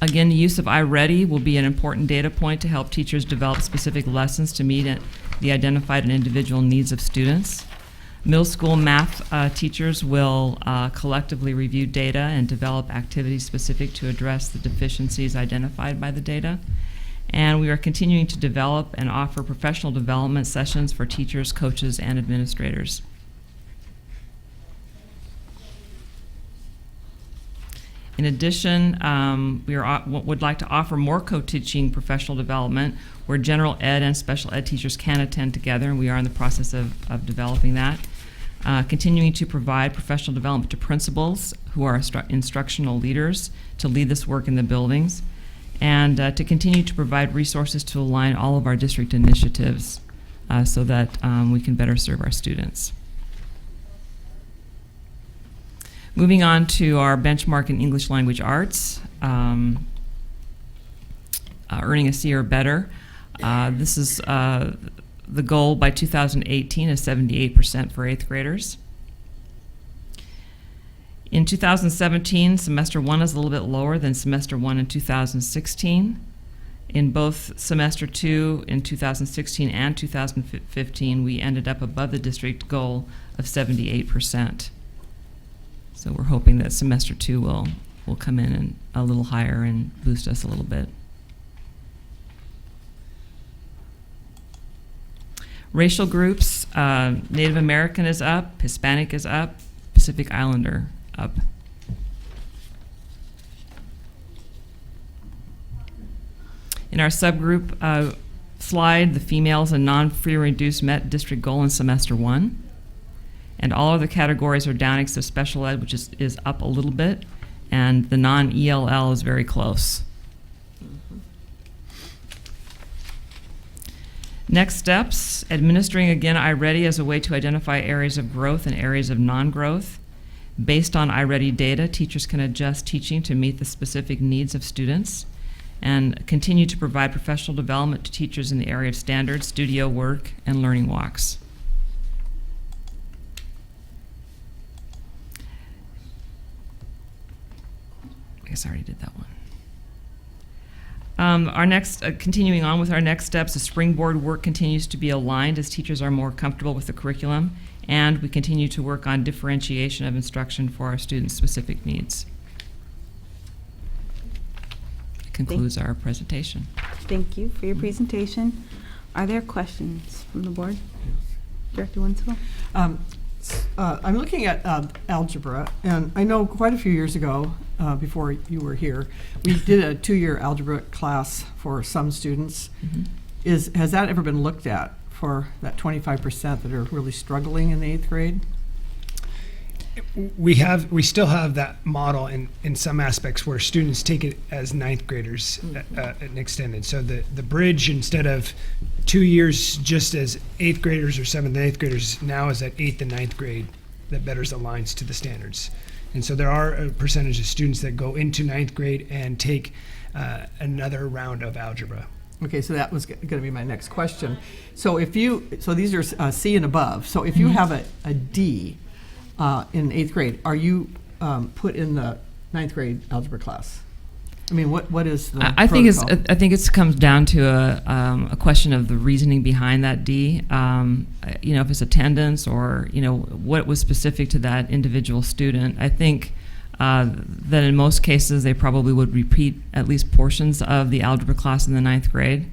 Again, the use of iReady will be an important data point to help teachers develop specific lessons to meet the identified and individual needs of students. Middle school math teachers will collectively review data and develop activities specific to address the deficiencies identified by the data. And we are continuing to develop and offer professional development sessions for teachers, coaches, and administrators. In addition, we would like to offer more co-teaching professional development where general ed and special ed teachers can attend together, and we are in the process of developing that. Continuing to provide professional development to principals who are instructional leaders to lead this work in the buildings, and to continue to provide resources to align all of our district initiatives so that we can better serve our students. Moving on to our benchmark in English language arts, earning a C or better. This is the goal by 2018 is 78% for 8th graders. In 2017, semester 1 is a little bit lower than semester 1 in 2016. In both semester 2 in 2016 and 2015, we ended up above the district goal of 78%. So we're hoping that semester 2 will come in and a little higher and boost us a little bit. Racial groups, Native American is up, Hispanic is up, Pacific Islander up. In our subgroup slide, the females and non-free and reduced met district goal in semester 1. And all other categories are down except special ed, which is up a little bit, and the non-ELL is very close. Next steps, administering again iReady as a way to identify areas of growth and areas of non-growth. Based on iReady data, teachers can adjust teaching to meet the specific needs of students, and continue to provide professional development to teachers in the area of standards, studio work, and learning walks. I guess I already did that one. Our next, continuing on with our next steps, the springboard work continues to be aligned as teachers are more comfortable with the curriculum, and we continue to work on differentiation of instruction for our students' specific needs. That concludes our presentation. Thank you for your presentation. Are there questions from the board? Director Winslow? I'm looking at algebra, and I know quite a few years ago, before you were here, we did a 2-year algebra class for some students. Mm-hmm. Has that ever been looked at for that 25% that are really struggling in the 8th grade? We still have that model in some aspects where students take it as 9th graders and extended. So the bridge, instead of 2 years just as 8th graders or 7th and 8th graders, now is at 8th and 9th grade that better aligns to the standards. And so there are a percentage of students that go into 9th grade and take another round of algebra. Okay, so that was going to be my next question. So these are C and above. So if you have a D in 8th grade, are you put in the 9th grade algebra class? I mean, what is the I think it comes down to a question of the reasoning behind that D. If it's attendance or what was specific to that individual student. I think that in most cases they probably would repeat at least portions of the algebra class in the 9th grade.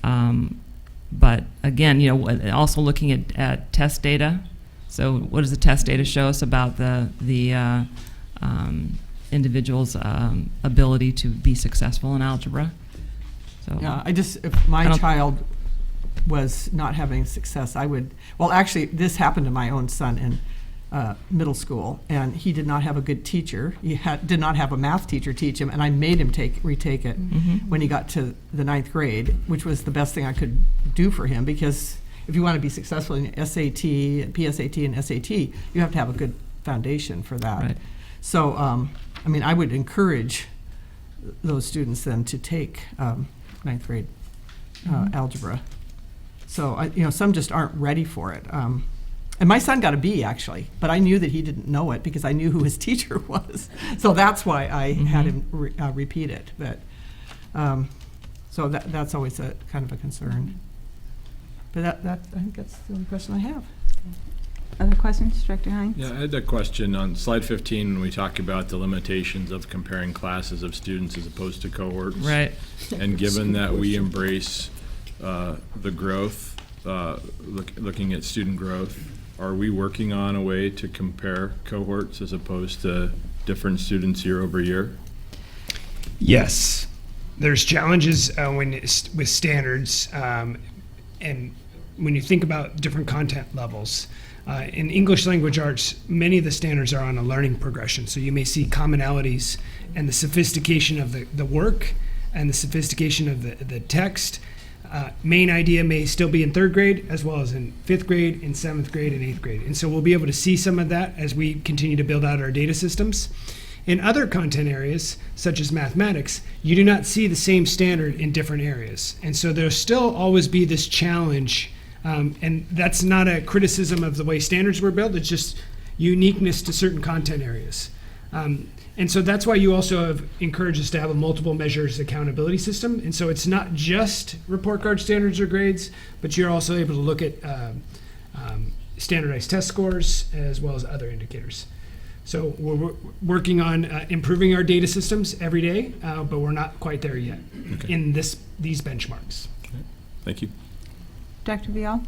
But again, also looking at test data. So what does the test data show us about the individual's ability to be successful in algebra? So yeah, if my child was not having success, actually this happened to my own son, and middle school, and he did not have a good teacher. He did not have a math teacher teach him, and I made him retake it when he got to the 9th grade, which was the best thing I could do for him, because if you want to be successful in SAT, PSAT, and SAT, you have to have a good foundation for that. Right. So, I mean, I would encourage those students then to take 9th grade algebra. So, some just aren't ready for it. And my son got a B, actually, but I knew that he didn't know it because I knew who his teacher was. So that's why I had him repeat it. But so that's always a kind of a concern. But I think that's the only question I have. Other questions, Director Hines? Yeah, I had a question on slide 15 when we talk about the limitations of comparing classes of students as opposed to cohorts. Right. And given that we embrace the growth, looking at student growth, are we working on a way to compare cohorts as opposed to different students year over year? Yes. There's challenges with standards, and when you think about different content levels. In English language arts, many of the standards are on a learning progression. So you may see commonalities and the sophistication of the work and the sophistication of the text. Main idea may still be in 3rd grade, as well as in 5th grade, in 7th grade, and 8th grade. And so we'll be able to see some of that as we continue to build out our data systems. In other content areas, such as mathematics, you do not see the same standard in different areas. And so there'll still always be this challenge, and that's not a criticism of the way standards were built, it's just uniqueness to certain content areas. And so that's why you also have encouraged us to have a multiple measures accountability system. And so it's not just report card standards or grades, but you're also able to look at standardized test scores as well as other indicators. So we're working on improving our data systems every day, but we're not quite there yet in these benchmarks. Okay. Thank you. Dr. Vial?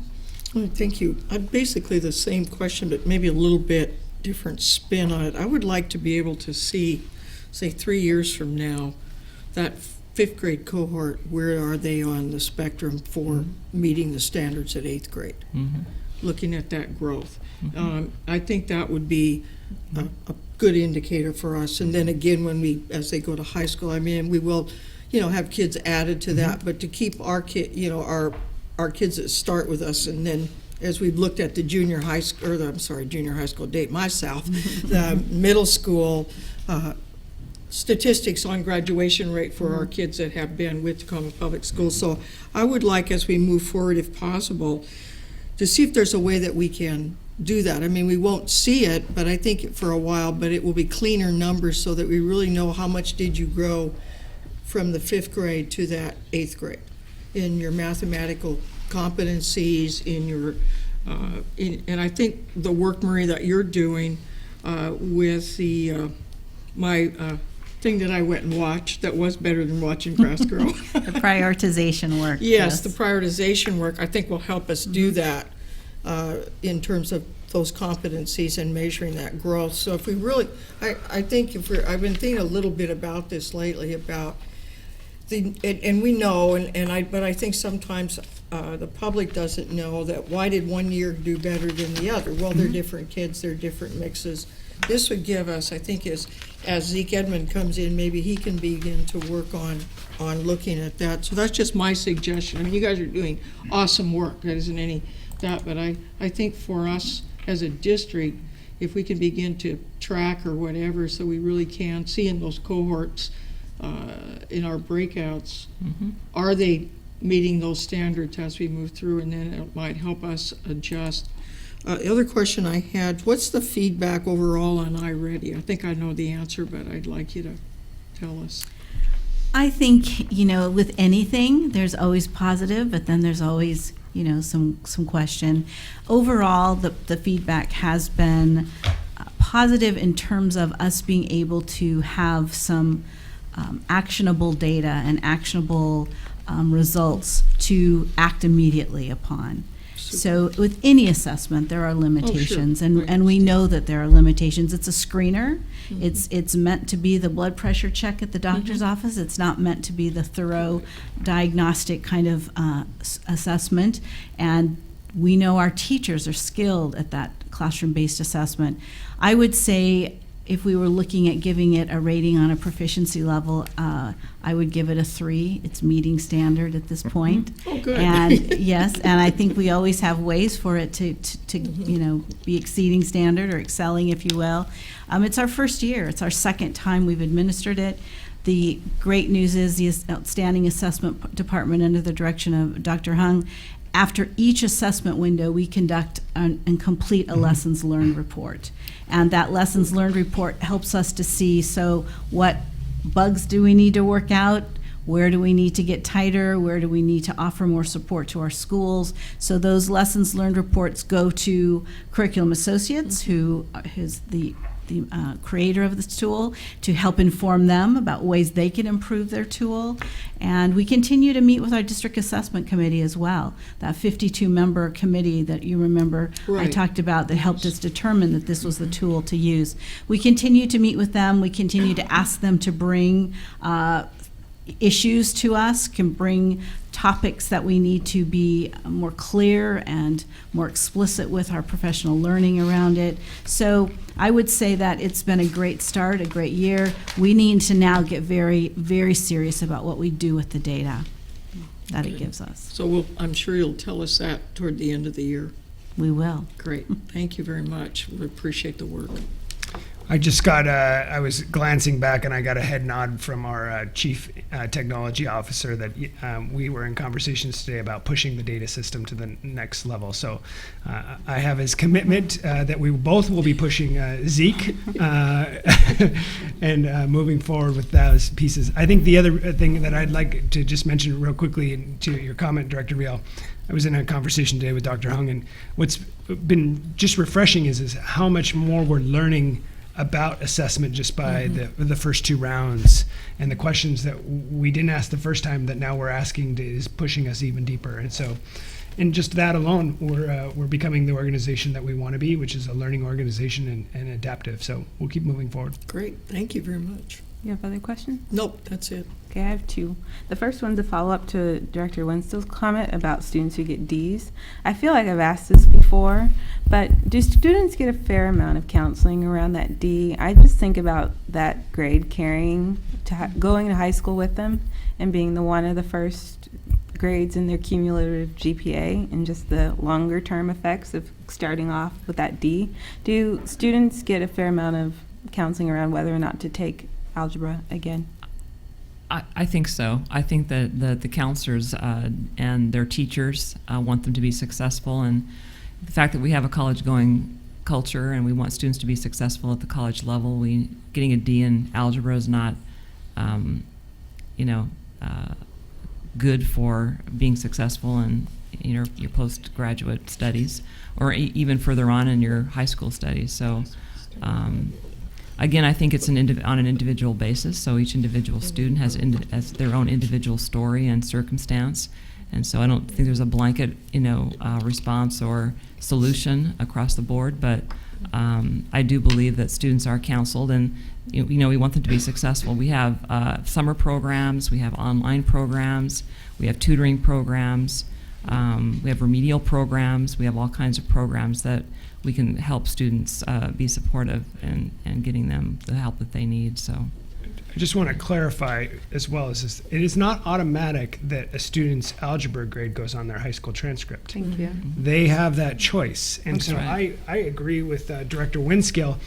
Thank you. Basically the same question, but maybe a little bit different spin on it. I would like to be able to see, say 3 years from now, that 5th grade cohort, where are they on the spectrum for meeting the standards at 8th grade? Looking at that growth. I think that would be a good indicator for us. And then again, as they go to high school, I mean, we will, have kids added to that, but to keep our our kids that start with us, and then as we've looked at the junior high school, date myself, the middle school statistics on graduation rate for our kids that have been with Tacoma Public Schools. So I would like, as we move forward, if possible, to see if there's a way that we can do that. I mean, we won't see it, but I think for a while, but it will be cleaner numbers so that we really know how much did you grow from the 5th grade to that 8th grade in your mathematical competencies, in your, and I think the work, Marie, that you're doing with the, my thing that I went and watched that was better than watching grass grow. The prioritization work. Yes, the prioritization work, I think will help us do that in terms of those competencies and measuring that growth. So if we really, I think I've been thinking a little bit about this lately, about and we know, but I think sometimes the public doesn't know that why did one year do better than the other? Well, they're different kids, they're different mixes. This would give us, I think, as Zeke Edmond comes in, maybe he can begin to work on looking at that. So that's just my suggestion. I mean, you guys are doing awesome work. There isn't any doubt, but I think for us as a district, if we can begin to track or whatever, so we really can see in those cohorts, in our breakouts, are they meeting those standards as we move through, and then it might help us adjust. The other question I had, what's the feedback overall on iReady? I think I know the answer, but I'd like you to tell us. I think, with anything, there's always positive, but then there's always, some question. Overall, the feedback has been positive in terms of us being able to have some actionable data and actionable results to act immediately upon. So with any assessment, there are limitations, and we know that there are limitations. It's a screener. It's meant to be the blood pressure check at the doctor's office. It's not meant to be the thorough diagnostic kind of assessment. And We know our teachers are skilled at that classroom-based assessment. I would say if we were looking at giving it a rating on a proficiency level, I would give it a 3. It's meeting standard at this point. Oh, good. And yes, and I think we always have ways for it to be exceeding standard or excelling, if you will. It's our first year. It's our second time we've administered it. The great news is the Outstanding Assessment Department, under the direction of Dr. Hung, after each assessment window, we conduct and complete a lessons learned report. And that lessons learned report helps us to see, so what bugs do we need to work out? Where do we need to get tighter? Where do we need to offer more support to our schools? So those lessons learned reports go to Curriculum Associates, who is the creator of this tool, to help inform them about ways they can improve their tool. And we continue to meet with our district assessment committee as well, that 52-member committee that you remember I Right. talked about that helped us determine that this was the tool to use. We continue to meet with them. We continue to ask them to bring issues to us, can bring topics that we need to be more clear and more explicit with our professional learning around it. So I would say that it's been a great start, a great year. We need to now get very, very serious about what we do with the data that it gives us. So I'm sure you'll tell us that toward the end of the year. We will. Great. Thank you very much. We appreciate the work. I just got I was glancing back and I got a head nod from our chief technology officer that we were in conversations today about pushing the data system to the next level. So I have his commitment that we both will be pushing Zeke and moving forward with those pieces. I think the other thing that I'd like to just mention real quickly to your comment, Director Riel, I was in a conversation today with Dr. Hung, and what's been just refreshing is how much more we're learning about assessment just by the first 2 rounds, and the questions that we didn't ask the first time that now we're asking is pushing us even deeper. And so, in just that alone, we're becoming the organization that we want to be, which is a learning organization and adaptive. So we'll keep moving forward. Great. Thank you very much. You have other questions? Nope, that's it. Okay, I have 2. The first one's a follow-up to Director Winstill's comment about students who get Ds. I feel like I've asked this before, but do students get a fair amount of counseling around that D? I just think about that grade carrying to going to high school with them and being one of the first grades in their cumulative GPA, and just the longer term effects of starting off with that D. Do students get a fair amount of counseling around whether or not to take algebra again? I think so. I think that the counselors and their teachers want them to be successful, and the fact that we have a college-going culture and we want students to be successful at the college level, getting a D in algebra is not, good for being successful in your postgraduate studies, or even further on in your high school studies. So. Again, I think it's on an individual basis, so each individual student has their own individual story and circumstance, and so I don't think there's a blanket, response or solution across the board, but I do believe that students are counseled, and we want them to be successful. We have summer programs, we have online programs, we have tutoring programs, we have remedial programs, we have all kinds of programs that we can help students be supportive and getting them the help that they need. So, I just want to clarify as well as this, it is not automatic that a student's algebra grade goes on their high school transcript. Thank you. They have that choice. And That's so right. I agree with Director Winskill.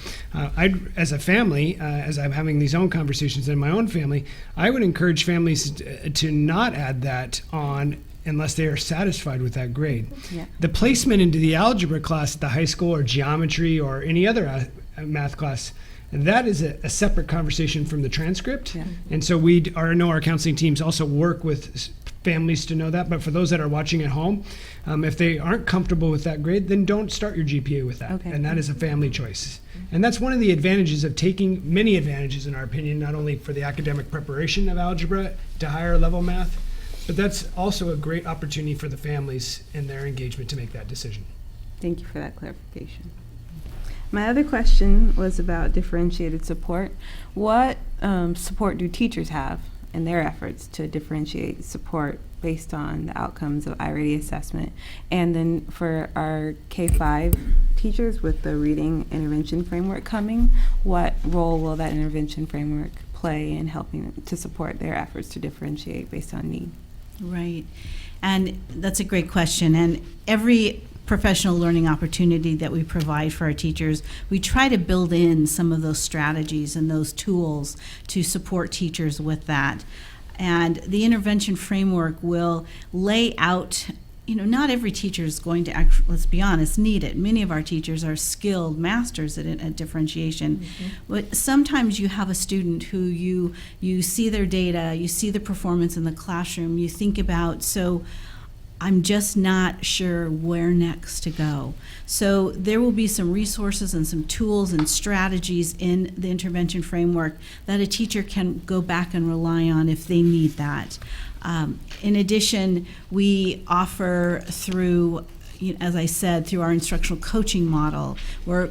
As a family, as I'm having these own conversations in my own family, I would encourage families to not add that on unless they are satisfied with that grade. Yeah. The placement into the algebra class at the high school, or geometry, or any other math class, that is a separate conversation from the transcript. Yeah. And so our counseling teams also work with families to know that. But for those that are watching at home, if they aren't comfortable with that grade, then don't start your GPA with that. Okay. And that is a family choice. And that's one of the advantages of taking, many advantages in our opinion, not only for the academic preparation of algebra to higher level math, but that's also a great opportunity for the families and their engagement to make that decision. Thank you for that clarification. My other question was about differentiated support. What support do teachers have in their efforts to differentiate support based on the outcomes of iReady assessment. And then for our K-5 teachers with the reading intervention framework coming, what role will that intervention framework play in helping to support their efforts to differentiate based on need? Right. And that's a great question. And every professional learning opportunity that we provide for our teachers, we try to build in some of those strategies and those tools to support teachers with that. And the intervention framework will lay out, not every teacher is going to actually, let's be honest, need it. Many of our teachers are skilled masters at differentiation. But sometimes you have a student who you see their data, you see the performance in the classroom, you think about, so I'm just not sure where next to go. So there will be some resources and some tools and strategies in the intervention framework that a teacher can go back and rely on if they need that. In addition, we offer through, as I said, through our instructional coaching model, we're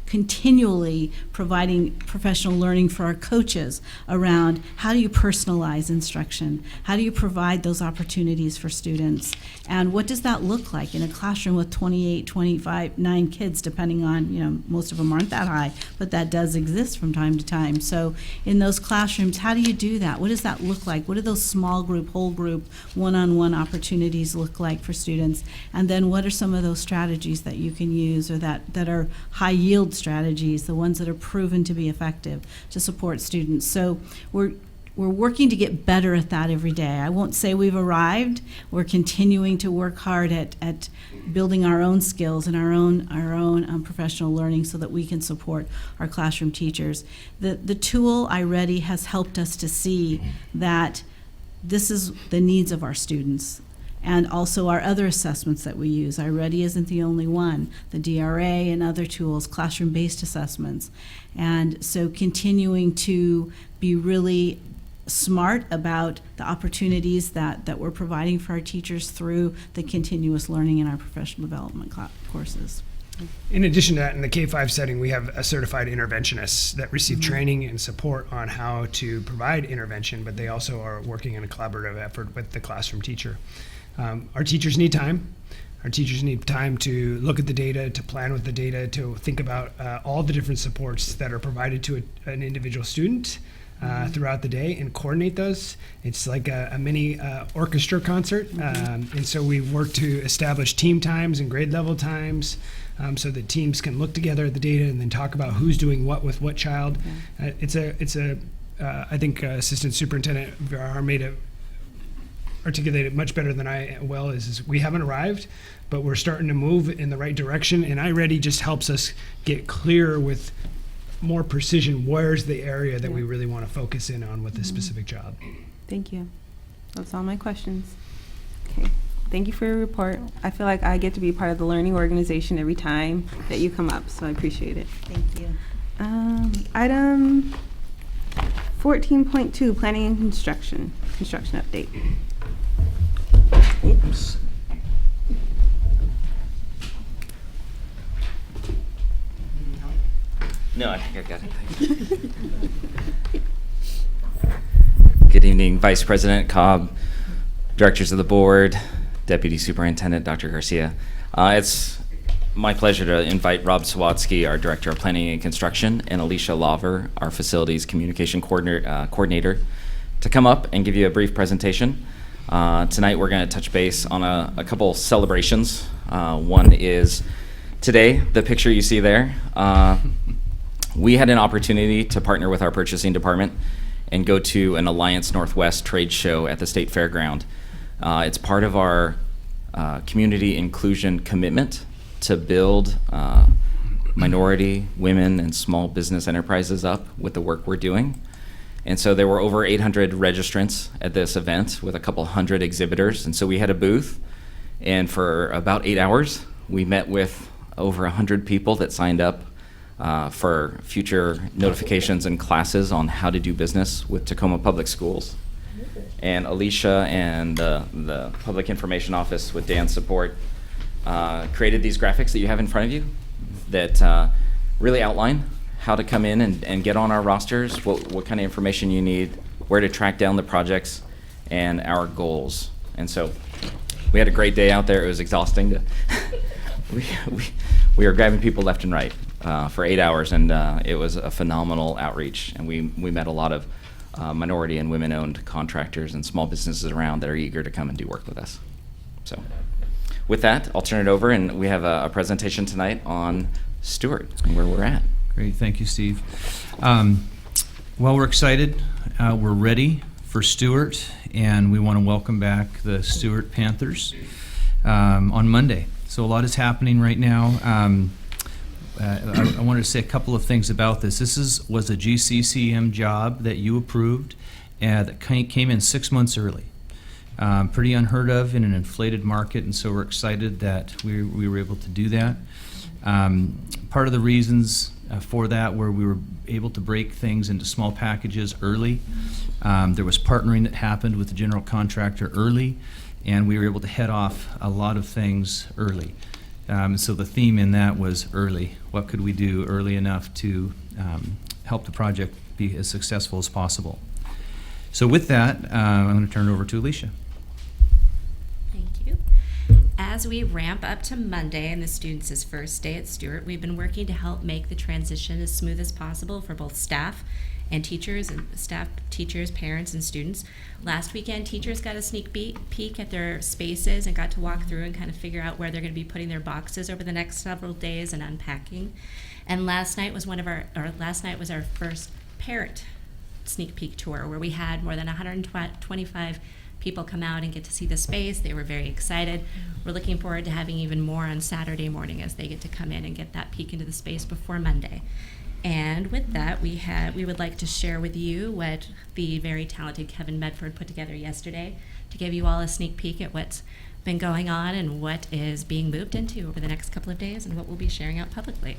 continually providing professional learning for our coaches around how do you personalize instruction? How do you provide those opportunities for students? And what does that look like in a classroom with 28, 25, 9 kids, depending on, most of them aren't that high, but that does exist from time to time. So in those classrooms, how do you do that? What does that look like? What do those small group, whole group, one-on-one opportunities look like for students? And then what are some of those strategies that you can use or that are high yield strategies, the ones that are proven to be effective to support students? So we're working to get better at that every day. I won't say we've arrived. We're continuing to work hard at building our own skills and our own professional learning so that we can support our classroom teachers. The tool iReady has helped us to see that this is the needs of our students. And also our other assessments that we use. iReady isn't the only one. The DRA and other tools, classroom-based assessments. And so continuing to be really smart about the opportunities that we're providing for our teachers through the continuous learning in our professional development courses. In addition to that, in the K-5 setting, we have a certified interventionists that receive training and support on how to provide intervention, but they also are working in a collaborative effort with the classroom teacher. Our teachers need time. Our teachers need time to look at the data, to plan with the data, to think about all the different supports that are provided to an individual student throughout the day and coordinate those. It's like a mini orchestra concert. And so we work to establish team times and grade level times so that teams can look together at the data and then talk about who's doing what with what child. I think Assistant Superintendent Villar articulated much better than I will is we haven't arrived, but we're starting to move in the right direction, and iReady just helps us get clear with more precision where's the area that we really want to focus in on with this specific job. Thank you. That's all my questions. Okay. Thank you for your report. I feel like I get to be part of the learning organization every time that you come up, so I appreciate it. Thank you. Item 14.2, planning and construction update. Oops. No, I think I got it. Good evening, Vice President Cobb, Directors of the Board, Deputy Superintendent Dr. Garcia. It's my pleasure to invite Rob Sawatsky, our Director of Planning and Construction, and Alicia Laver, our Facilities Communication Coordinator, to come up and give you a brief presentation. Tonight we're going to touch base on a couple celebrations. One is today, the picture you see there. We had an opportunity to partner with our purchasing department and go to an Alliance Northwest trade show at the State Fairground. It's part of our community inclusion commitment to build minority, women, and small business enterprises up with the work we're doing. And so there were over 800 registrants at this event with a couple hundred exhibitors. And so we had a booth, and for about 8 hours, we met with over 100 people that signed up for future notifications and classes on how to do business with Tacoma Public Schools. And Alicia and the Public Information Office with Dan's support created these graphics that you have in front of you that really outline how to come in and get on our rosters, what kind of information you need, where to track down the projects, and our goals. And so we had a great day out there. It was exhausting. We were grabbing people left and right for 8 hours, and it was a phenomenal outreach. And we met a lot of minority and women-owned contractors and small businesses around that are eager to come and do work with us. So with that, I'll turn it over, and we have a presentation tonight on Stewart and where we're at. Great, thank you, Steve. Well, we're excited. We're ready for Stewart, and we want to welcome back the Stewart Panthers on Monday. So a lot is happening right now. I wanted to say a couple of things about this. This was a GCCM job that you approved that came in 6 months early. Pretty unheard of in an inflated market, and so we're excited that we were able to do that. Part of the reasons for that were we were able to break things into small packages early. There was partnering that happened with the general contractor early, and we were able to head off a lot of things early. So the theme in that was early. What could we do early enough to help the project be as successful as possible? So with that, I'm going to turn it over to Alicia. Thank you. As we ramp up to Monday and the students' first day at Stewart, we've been working to help make the transition as smooth as possible for both staff, teachers, parents, and students. Last weekend, teachers got a sneak peek at their spaces and got to walk through and kind of figure out where they're going to be putting their boxes over the next several days and unpacking. And last night was our first parent sneak peek tour, where we had more than 125 people come out and get to see the space. They were very excited. We're looking forward to having even more on Saturday morning as they get to come in and get that peek into the space before Monday. And with that, we would like to share with you what the very talented Kevin Medford put together yesterday to give you all a sneak peek at what's been going on and what is being moved into over the next couple of days and what we'll be sharing out publicly.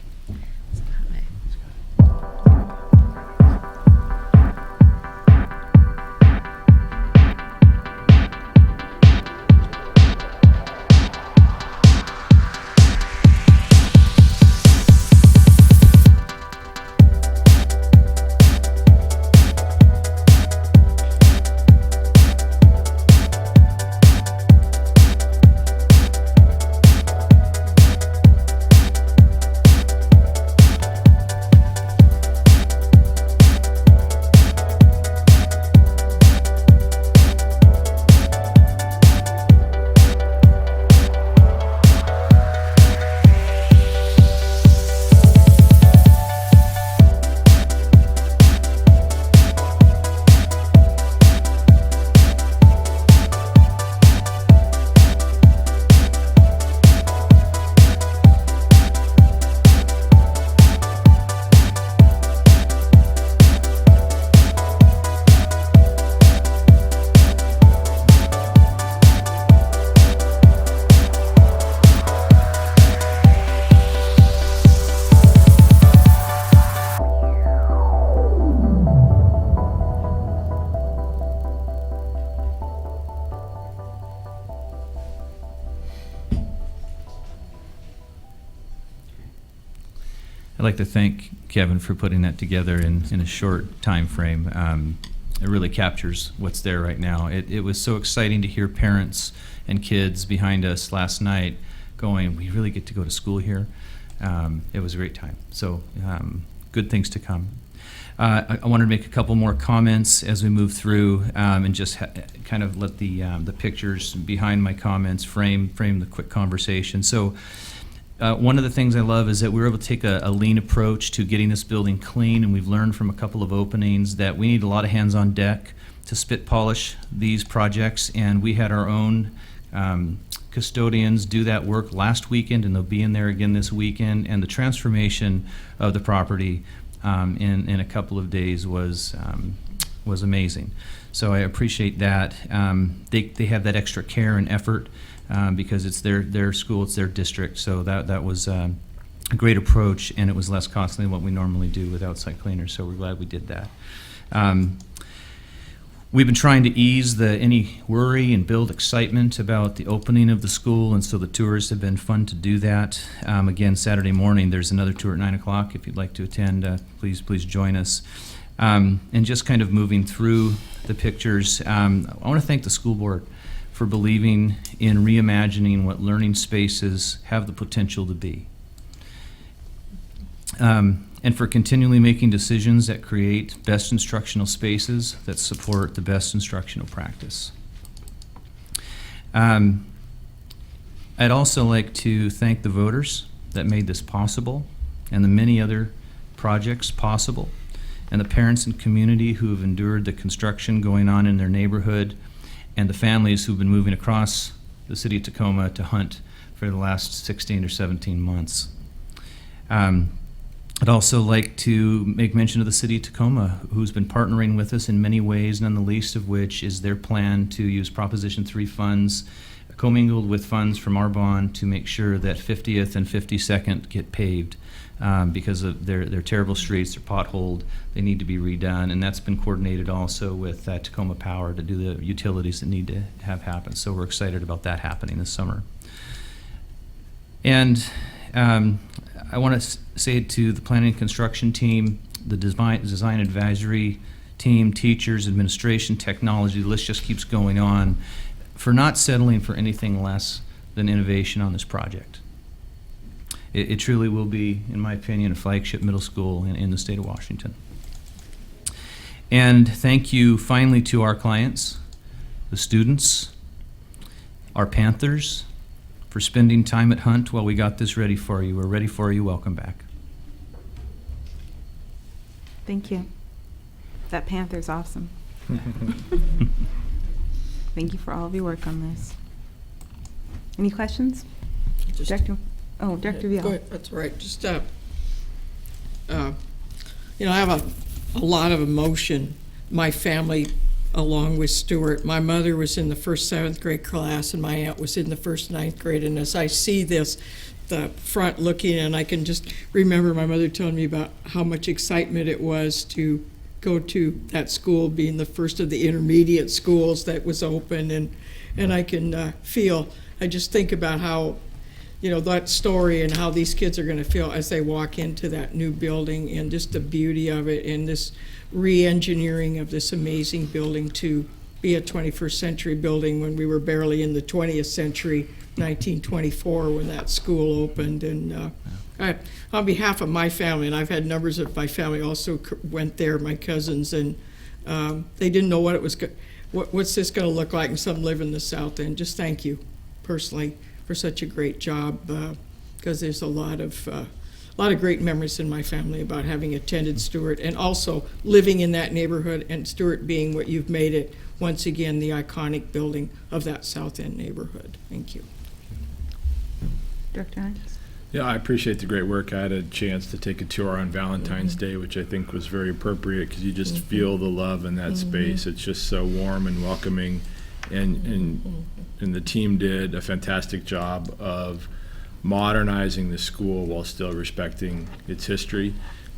I'd like to thank Kevin for putting that together in a short time frame. It really captures what's there right now. It was so exciting to hear parents and kids behind us last night going, we really get to go to school here. It was a great time. So good things to come. I wanted to make a couple more comments as we move through and just kind of let the pictures behind my comments frame the quick conversation. So one of the things I love is that we were able to take a lean approach to getting this building clean, and we've learned from a couple of openings that we need a lot of hands on deck to spit polish these projects, and we had our own custodians do that work last weekend, and they'll be in there again this weekend, and the transformation of the property in a couple of days was amazing. So I appreciate that. They have that extra care and effort because it's their school, it's their district. So that was a great approach, and it was less costly than what we normally do with outside cleaners. So we're glad we did that. We've been trying to ease any worry and build excitement about the opening of the school, and so the tours have been fun to do that. Again, Saturday morning, there's another tour at 9 o'clock. If you'd like to attend, please join us. And just kind of moving through the pictures, I want to thank the school board for believing in reimagining what learning spaces have the potential to be. And for continually making decisions that create best instructional spaces that support the best instructional practice. I'd also like to thank the voters that made this possible and the many other projects possible, and the parents and community who have endured the construction going on in their neighborhood, and the families who've been moving across the city of Tacoma to hunt for the last 16 or 17 months. I'd also like to make mention of the city of Tacoma, who's been partnering with us in many ways, none the least of which is their plan to use Proposition 3 funds commingled with funds from our bond to make sure that 50th and 52nd get paved because of their terrible streets, they're potholed, they need to be redone, and that's been coordinated also with Tacoma Power to do the utilities that need to have happen. So we're excited about that happening this summer. And I want to say to the planning and construction team, the design advisory team, teachers, administration, technology, the list just keeps going on, for not settling for anything less than innovation on this project. It truly will be, in my opinion, a flagship middle school in the state of Washington. And thank you finally to our clients, the students, our Panthers, for spending time at Hunt while we got this ready for you. We're ready for you. Welcome back. Thank you. That Panther's awesome. Thank you for all of your work on this. Any questions? Director Vial. Go ahead. That's right. Just, you know, I have a lot of emotion. My family, along with Stuart, my mother was in the first 7th grade class, and my aunt was in the first 9th grade. And as I see this, the front looking, and I can just remember my mother telling me about how much excitement it was to go to that school, being the first of the intermediate schools that was open, and I can feel, I just think about how, you know, that story and how these kids are going to feel as they walk into that new building, and just the beauty of it, and this re-engineering of this amazing building to be a 21st century building when we were barely in the 20th century, 1924, when that school opened. And on behalf of my family, and I've had numbers of my family also went there, my cousins, and they didn't know what it was, what's this going to look like, and some live in the South End. Just thank you personally for such a great job, because there's a lot of great memories in my family about having attended Stuart, and also living in that neighborhood, and Stuart being what you've made it, once again, the iconic building of that South End neighborhood. Thank you. Director Hines? Yeah, I appreciate the great work. I had a chance to take a tour on Valentine's Day, which I think was very appropriate, because you just feel the love in that space. It's just so warm and welcoming, and the team did a fantastic job of modernizing the school while still respecting its history.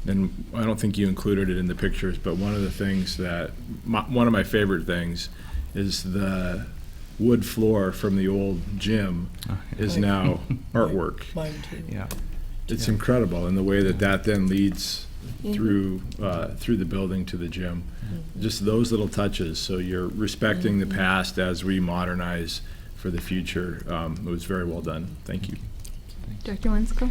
And I don't think you included it in the pictures, but one of the things that, one of my favorite things is the wood floor from the old gym is now artwork. Mine too. Yeah. It's incredible, and the way that then leads through the building to the gym. Just those little touches, so you're respecting the past as we modernize for the future. It was very well done. Thank you. Director Wensko?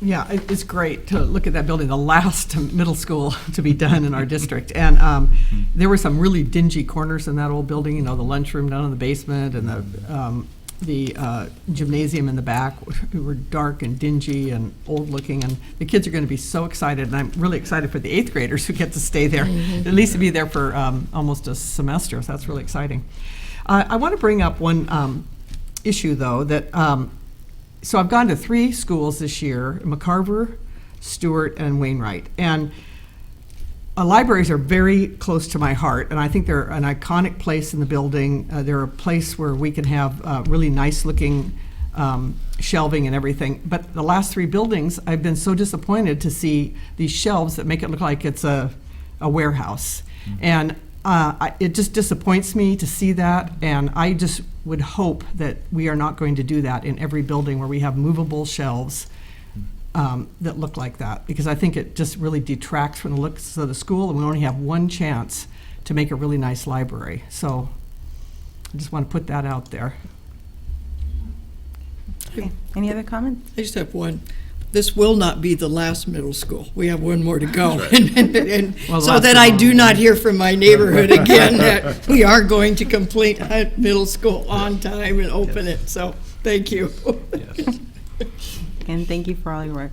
Yeah, it's great to look at that building, the last middle school to be done in our district. And there were some really dingy corners in that old building, you know, the lunchroom down in the basement, and the gymnasium in the back were dark and dingy and old looking. And the kids are going to be so excited, and I'm really excited for the 8th graders who get to stay there, at least to be there for almost a semester. So that's really exciting. I want to bring up one issue, though, that so I've gone to 3 schools this year: McCarver, Stewart, and Wainwright. And libraries are very close to my heart, and I think they're an iconic place in the building. They're a place where we can have really nice-looking shelving and everything. But the last 3 buildings, I've been so disappointed to see these shelves that make it look like it's a warehouse. And it just disappoints me to see that, and I just would hope that we are not going to do that in every building where we have movable shelves that look like that, because I think it just really detracts from the looks of the school, and we only have one chance to make a really nice library. So I just want to put that out there. Okay. Any other comments? I just have one. This will not be the last middle school. We have one more to go. That's right. And Well, so that's that I the do wrong not one. hear from my neighborhood again that we are going to complete Hunt Middle School on time and open it. So, thank you. Yes. And thank you for all your work.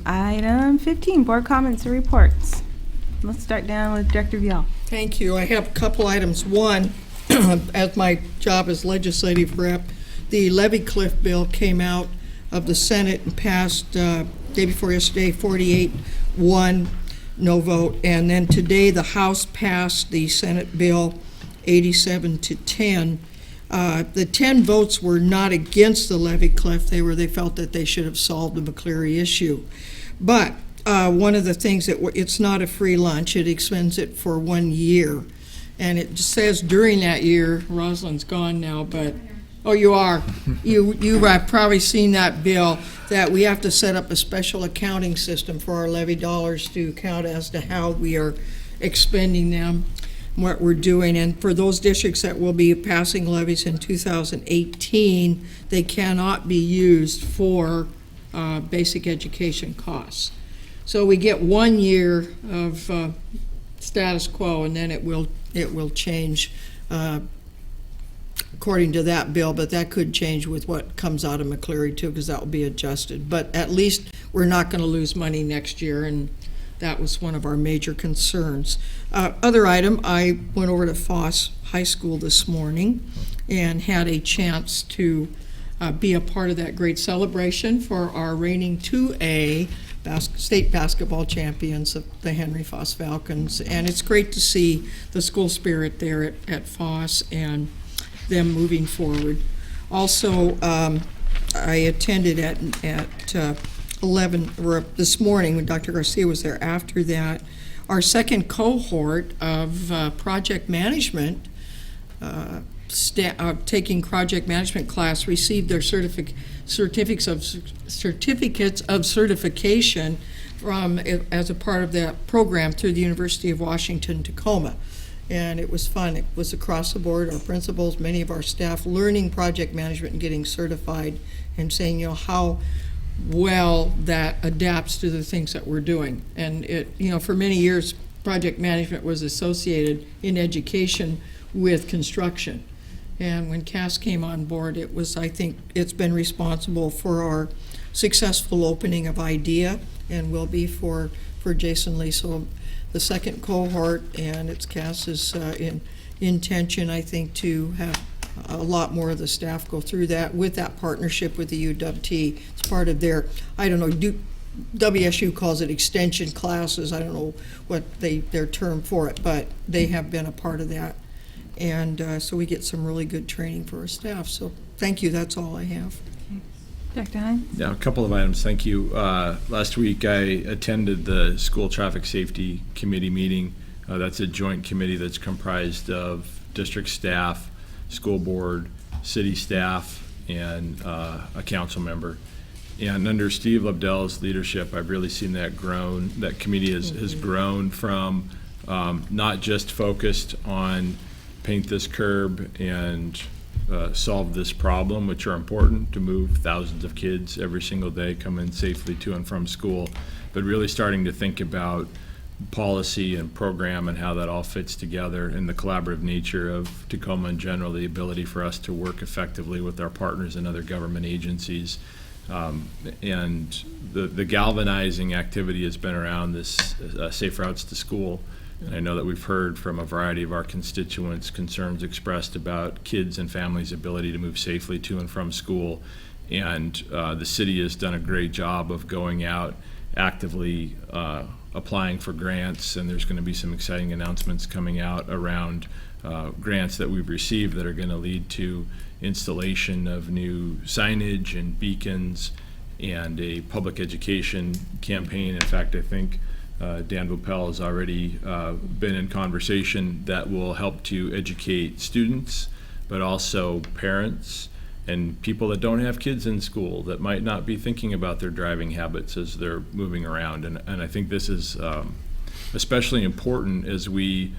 Item 15, board comments and reports. Let's start down with Director Vial. Thank you. I have a couple items. One, as my job as legislative rep, the levy cliff bill came out of the Senate and passed day before yesterday, 48-1, no vote. And then today, the House passed the Senate bill 87-10. The 10 votes were not against the levy cliff. They felt that they should have solved the McCleary issue. But one of the things that it's not a free lunch. It extends it for 1 year. And it says during that year, Rosalind's gone now, but, oh, you are. You have probably seen that bill, that we have to set up a special accounting system for our levy dollars to count as to how we are expending them, what we're doing. And for those districts that will be passing levies in 2018, they cannot be used for basic education costs. So we get 1 year of status quo, and then it will change according to that bill, but that could change with what comes out of McCleary too, because that will be adjusted. But at least we're not going to lose money next year, and that was one of our major concerns. Other item, I went over to Foss High School this morning and had a chance to be a part of that great celebration for our reigning 2A state basketball champions, of the Henry Foss Falcons. And it's great to see the school spirit there at Foss and them moving forward. Also, I attended at 11, or this morning when Dr. Garcia was there. After that, our second cohort of project management, taking project management class, received their certificates of certification from as a part of that program through the University of Washington, Tacoma. And it was fun. It was across the board, our principals, many of our staff learning project management and getting certified, and saying, how well that adapts to the things that we're doing. And it, for many years, project management was associated in education with construction. And when Cass came on board, it was, I think, it's been responsible for our successful opening of IDEA, and will be for Jason Lee. So the second cohort, and it's Cass's intention, I think, to have a lot more of the staff go through that with that partnership with the UW-T. It's part of their, I don't know, WSU calls it extension classes. I don't know what their term for it, but they have been a part of that. And so we get some really good training for our staff. So thank you. That's all I have. Dr. Hines? Yeah, a couple of items. Thank you. Last week I attended the School Traffic Safety Committee meeting. That's a joint committee that's comprised of district staff, school board, city staff, and a council member. And under Steve Lebdel's leadership, I've really seen that grown. That committee has grown from not just focused on paint this curb and solve this problem, which are important to move thousands of kids every single day coming safely to and from school, but really starting to think about policy and program and how that all fits together, and the collaborative nature of Tacoma in general, the ability for us to work effectively with our partners and other government agencies. And the galvanizing activity has been around this Safe Routes to School. And I know that we've heard from a variety of our constituents concerns expressed about kids and families' ability to move safely to and from school. And the city has done a great job of going out, actively applying for grants, and there's going to be some exciting announcements coming out around grants that we've received that are going to lead to installation of new signage and beacons and a public education campaign. In fact, I think Dan Vopel has already been in conversation that will help to educate students, but also parents and people that don't have kids in school that might not be thinking about their driving habits as they're moving around. And I think this is especially important as we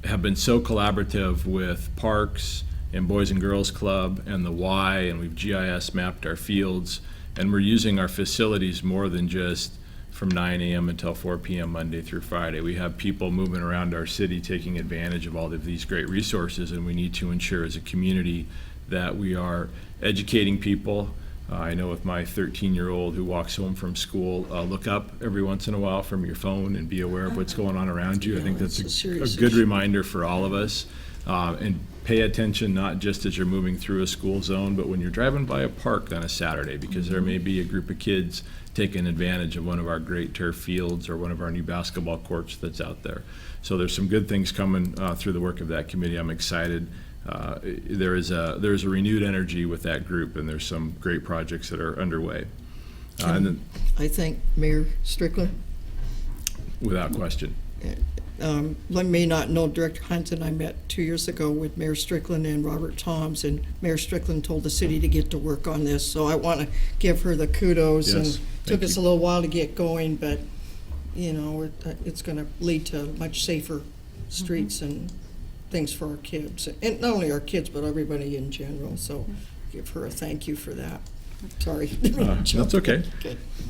have been so collaborative with parks and Boys and Girls Club and the Y, and we've GIS mapped our fields, and we're using our facilities more than just from 9 a.m. until 4 p.m. Monday through Friday. We have people moving around our city taking advantage of all of these great resources, and we need to ensure as a community that we are educating people. I know with my 13-year-old who walks home from school, look up every once in a while from your phone and be aware of what's going on around you. I think that's a good reminder for all of us. And pay attention not just as you're moving through a school zone, but when you're driving by a park on a Saturday, because there may be a group of kids taking advantage of one of our great turf fields or one of our new basketball courts that's out there. So there's some good things coming through the work of that committee. I'm excited. There's a renewed energy with that group, and there's some great projects that are underway. And then, I thank Mayor Strickland. without question. Let me not know Director Hansen. I met 2 years ago with Mayor Strickland and Robert Toms, and Mayor Strickland told the city to get to work on this. So I want to give her the kudos. Yes, And thank took us you. a little while to get going, but you know it's going to lead to much safer streets and things for our kids, and not only our kids but everybody in general. So give her a thank you for that. Sorry. That's okay.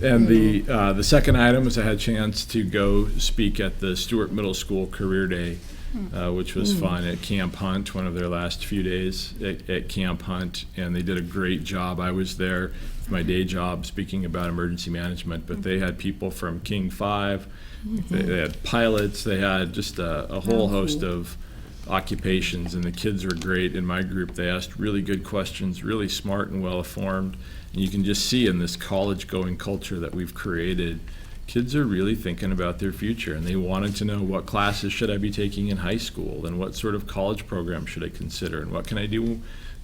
And the second item is I had a chance to go speak at the Stewart Middle School Career Day, which was fun at Camp Hunt, one of their last few days at Camp Hunt, and they did a great job. I was there with my day job speaking about emergency management, but they had people from King 5, they had pilots, they had just a whole host of occupations, and the kids were great. In my group, they asked really good questions, really smart and well-informed. And you can just see in this college-going culture that we've created, kids are really thinking about their future, and they wanted to know what classes should I be taking in high school, and what sort of college program should I consider, and what can I do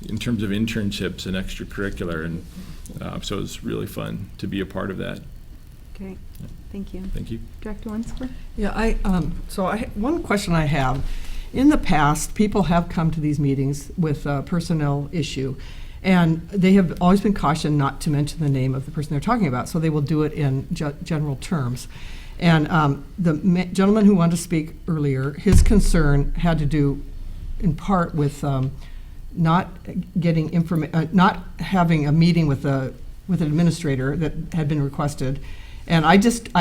in terms of internships and extracurricular. And so it's really fun to be a part of that. Great. Thank you. Thank you. Director Winsler? Yeah, one question I have. In the past, people have come to these meetings with a personnel issue, and they have always been cautioned not to mention the name of the person they're talking about, so they will do it in general terms. And the gentleman who wanted to speak earlier, his concern had to do in part with not having a meeting with an administrator that had been requested. And I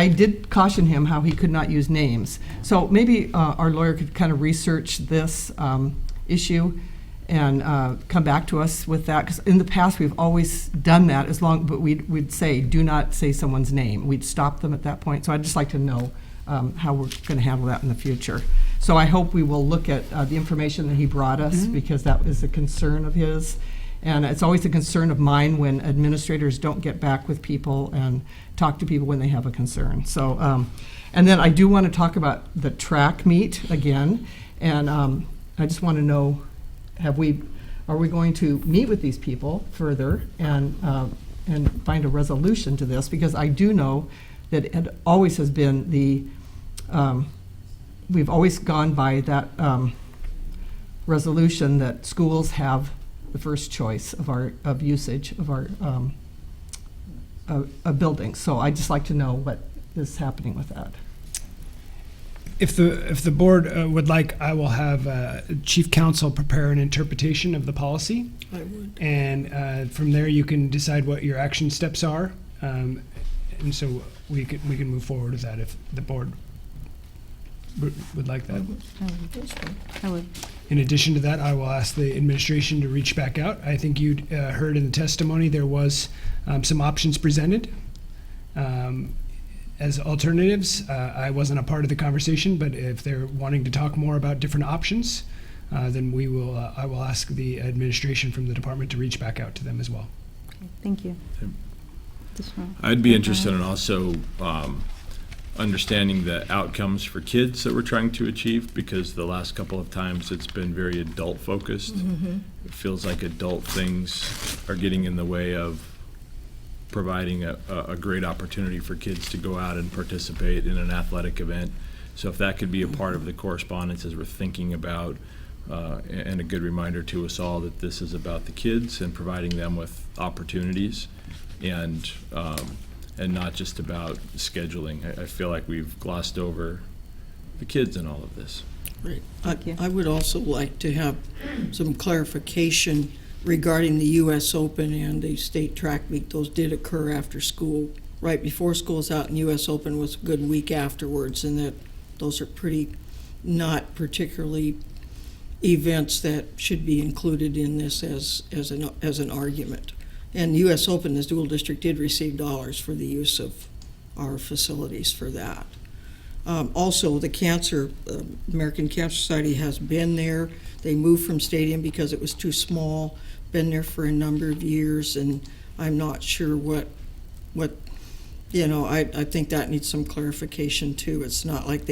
did caution him how he could not use names. So maybe our lawyer could kind of research this issue and come back to us with that. Because in the past, we've always done that but we'd say, do not say someone's name. We'd stop them at that point. So I'd just like to know how we're going to handle that in the future. So I hope we will look at the information that he brought us, because that was a concern of his. And it's always a concern of mine when administrators don't get back with people and talk to people when they have a concern. So, and then I do want to talk about the track meet again. And I just want to know, are we going to meet with these people further and find a resolution to this? Because I do know that it always has been we've always gone by that resolution that schools have the first choice of usage of our buildings. So I'd just like to know what is happening with that. If the board would like, I will have Chief Counsel prepare an interpretation of the policy. I would. And from there, you can decide what your action steps are. And so we can move forward with that if the board would like that. I would. In addition to that, I will ask the administration to reach back out. I think you'd heard in the testimony there was some options presented as alternatives. I wasn't a part of the conversation, but if they're wanting to talk more about different options, then I will ask the administration from the department to reach back out to them as well. Okay, thank you. I'd be interested in also understanding the outcomes for kids that we're trying to achieve, because the last couple of times it's been very adult focused. It feels like adult things are getting in the way of providing a great opportunity for kids to go out and participate in an athletic event. So if that could be a part of the correspondence as we're thinking about, and a good reminder to us all that this is about the kids and providing them with opportunities, and not just about scheduling. I feel like we've glossed over the kids in all of this. Great. I would also like to have some clarification regarding the U.S. Open and the state track meet. Those did occur after school, right before school was out, and U.S. Open was a good week afterwards, and that those are pretty not particularly events that should be included in this as an argument. And U.S. Open, the school district did receive dollars for the use of our facilities for that. Also, the American Cancer Society has been there. They moved from stadium because it was too small, been there for a number of years, and I'm not sure what I think that needs some clarification too. It's not like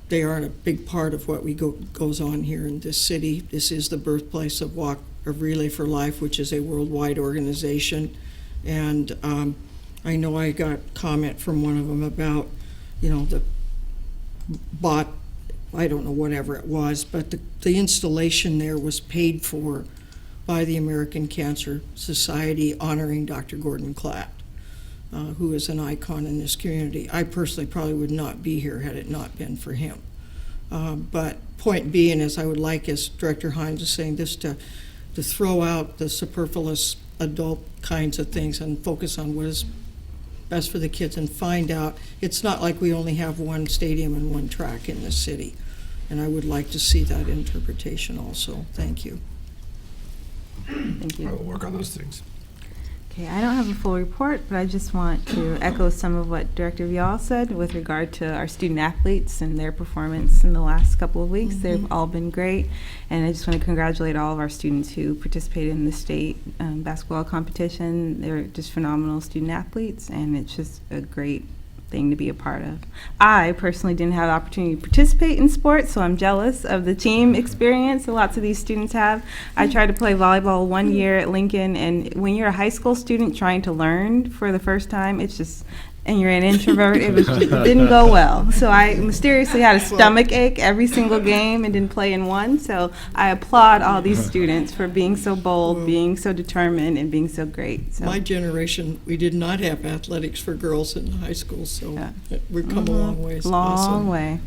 they aren't a big part of what goes on here in this city. This is the birthplace of Relay for Life, which is a worldwide organization. And I know I got comment from one of them about, the bot, I don't know, whatever it was, but the installation there was paid for by the American Cancer Society honoring Dr. Gordon Klatt, who is an icon in this community. I personally probably would not be here had it not been for him. But point being is I would like, as Director Hines is saying, this to throw out the superfluous adult kinds of things and focus on what is best for the kids and find out. It's not like we only have one stadium and one track in this city. And I would like to see that interpretation also. Thank you. Thank you. I will work on those things. Okay, I don't have a full report, but I just want to echo some of what Director Vial said with regard to our student athletes and their performance in the last couple of weeks. They've all been great, and I just want to congratulate all of our students who participated in the state basketball competition. They're just phenomenal student athletes, and it's just a great thing to be a part of. I personally didn't have the opportunity to participate in sports, so I'm jealous of the team experience that lots of these students have. I tried to play volleyball 1 year at Lincoln, and when you're a high school student trying to learn for the first time, it's just, and you're an introvert, it didn't go well. So I mysteriously had a stomach ache every single game and didn't play in one. So I applaud all these students for being so bold, being so determined, and being so great. So. My generation, we did not have athletics for girls in high school, so we've come a long ways. Long way.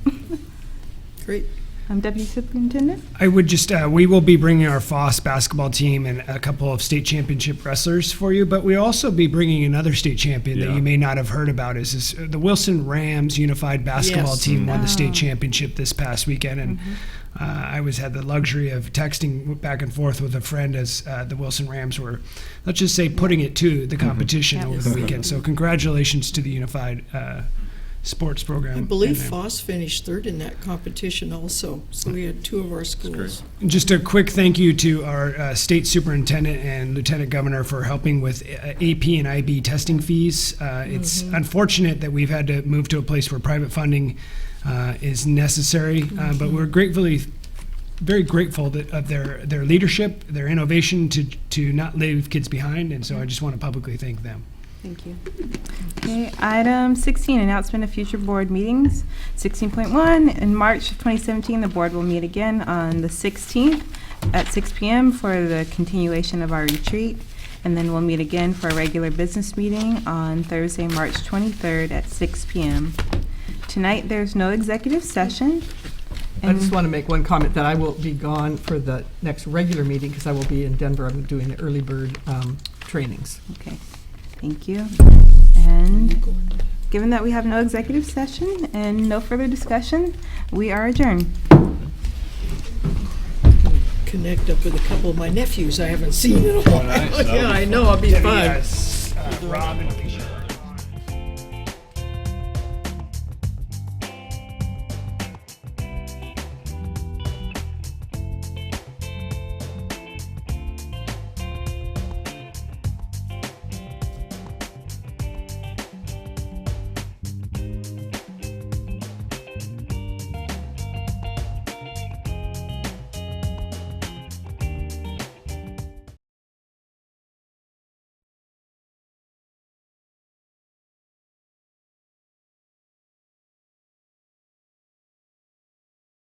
Great. Deputy Superintendent? I would just, we will be bringing our FOSS basketball team and a couple of state championship wrestlers for you, but we'll also be bringing another state champion that you may not have heard about. Is the Wilson Rams Unified Basketball Team won the state championship this past weekend, and I had the luxury of texting back and forth with a friend as the Wilson Rams were, let's just say, putting it to the competition over the weekend. So congratulations to the Unified sports program. I believe FOSS finished third in that competition also, so we had two of our schools. Just a quick thank you to our state superintendent and lieutenant governor for helping with AP and IB testing fees. It's unfortunate that we've had to move to a place where private funding is necessary, but we're very grateful of their leadership, their innovation to not leave kids behind, and so I just want to publicly thank them. Thank you. Okay, item 16, announcement of future board meetings. 16.1, in March of 2017, the board will meet again on the 16th at 6 p.m. for the continuation of our retreat. And then we'll meet again for a regular business meeting on Thursday, March 23rd at 6 p.m. Tonight, there's no executive session. I just want to make one comment that I will be gone for the next regular meeting because I will be in Denver. I'm doing the early bird trainings. Okay. Thank you. And given that we have no executive session and no further discussion, we are adjourned. Connect up with a couple of my nephews I haven't seen in a while. Yeah, I know. I'll be fun. Rob and Alicia.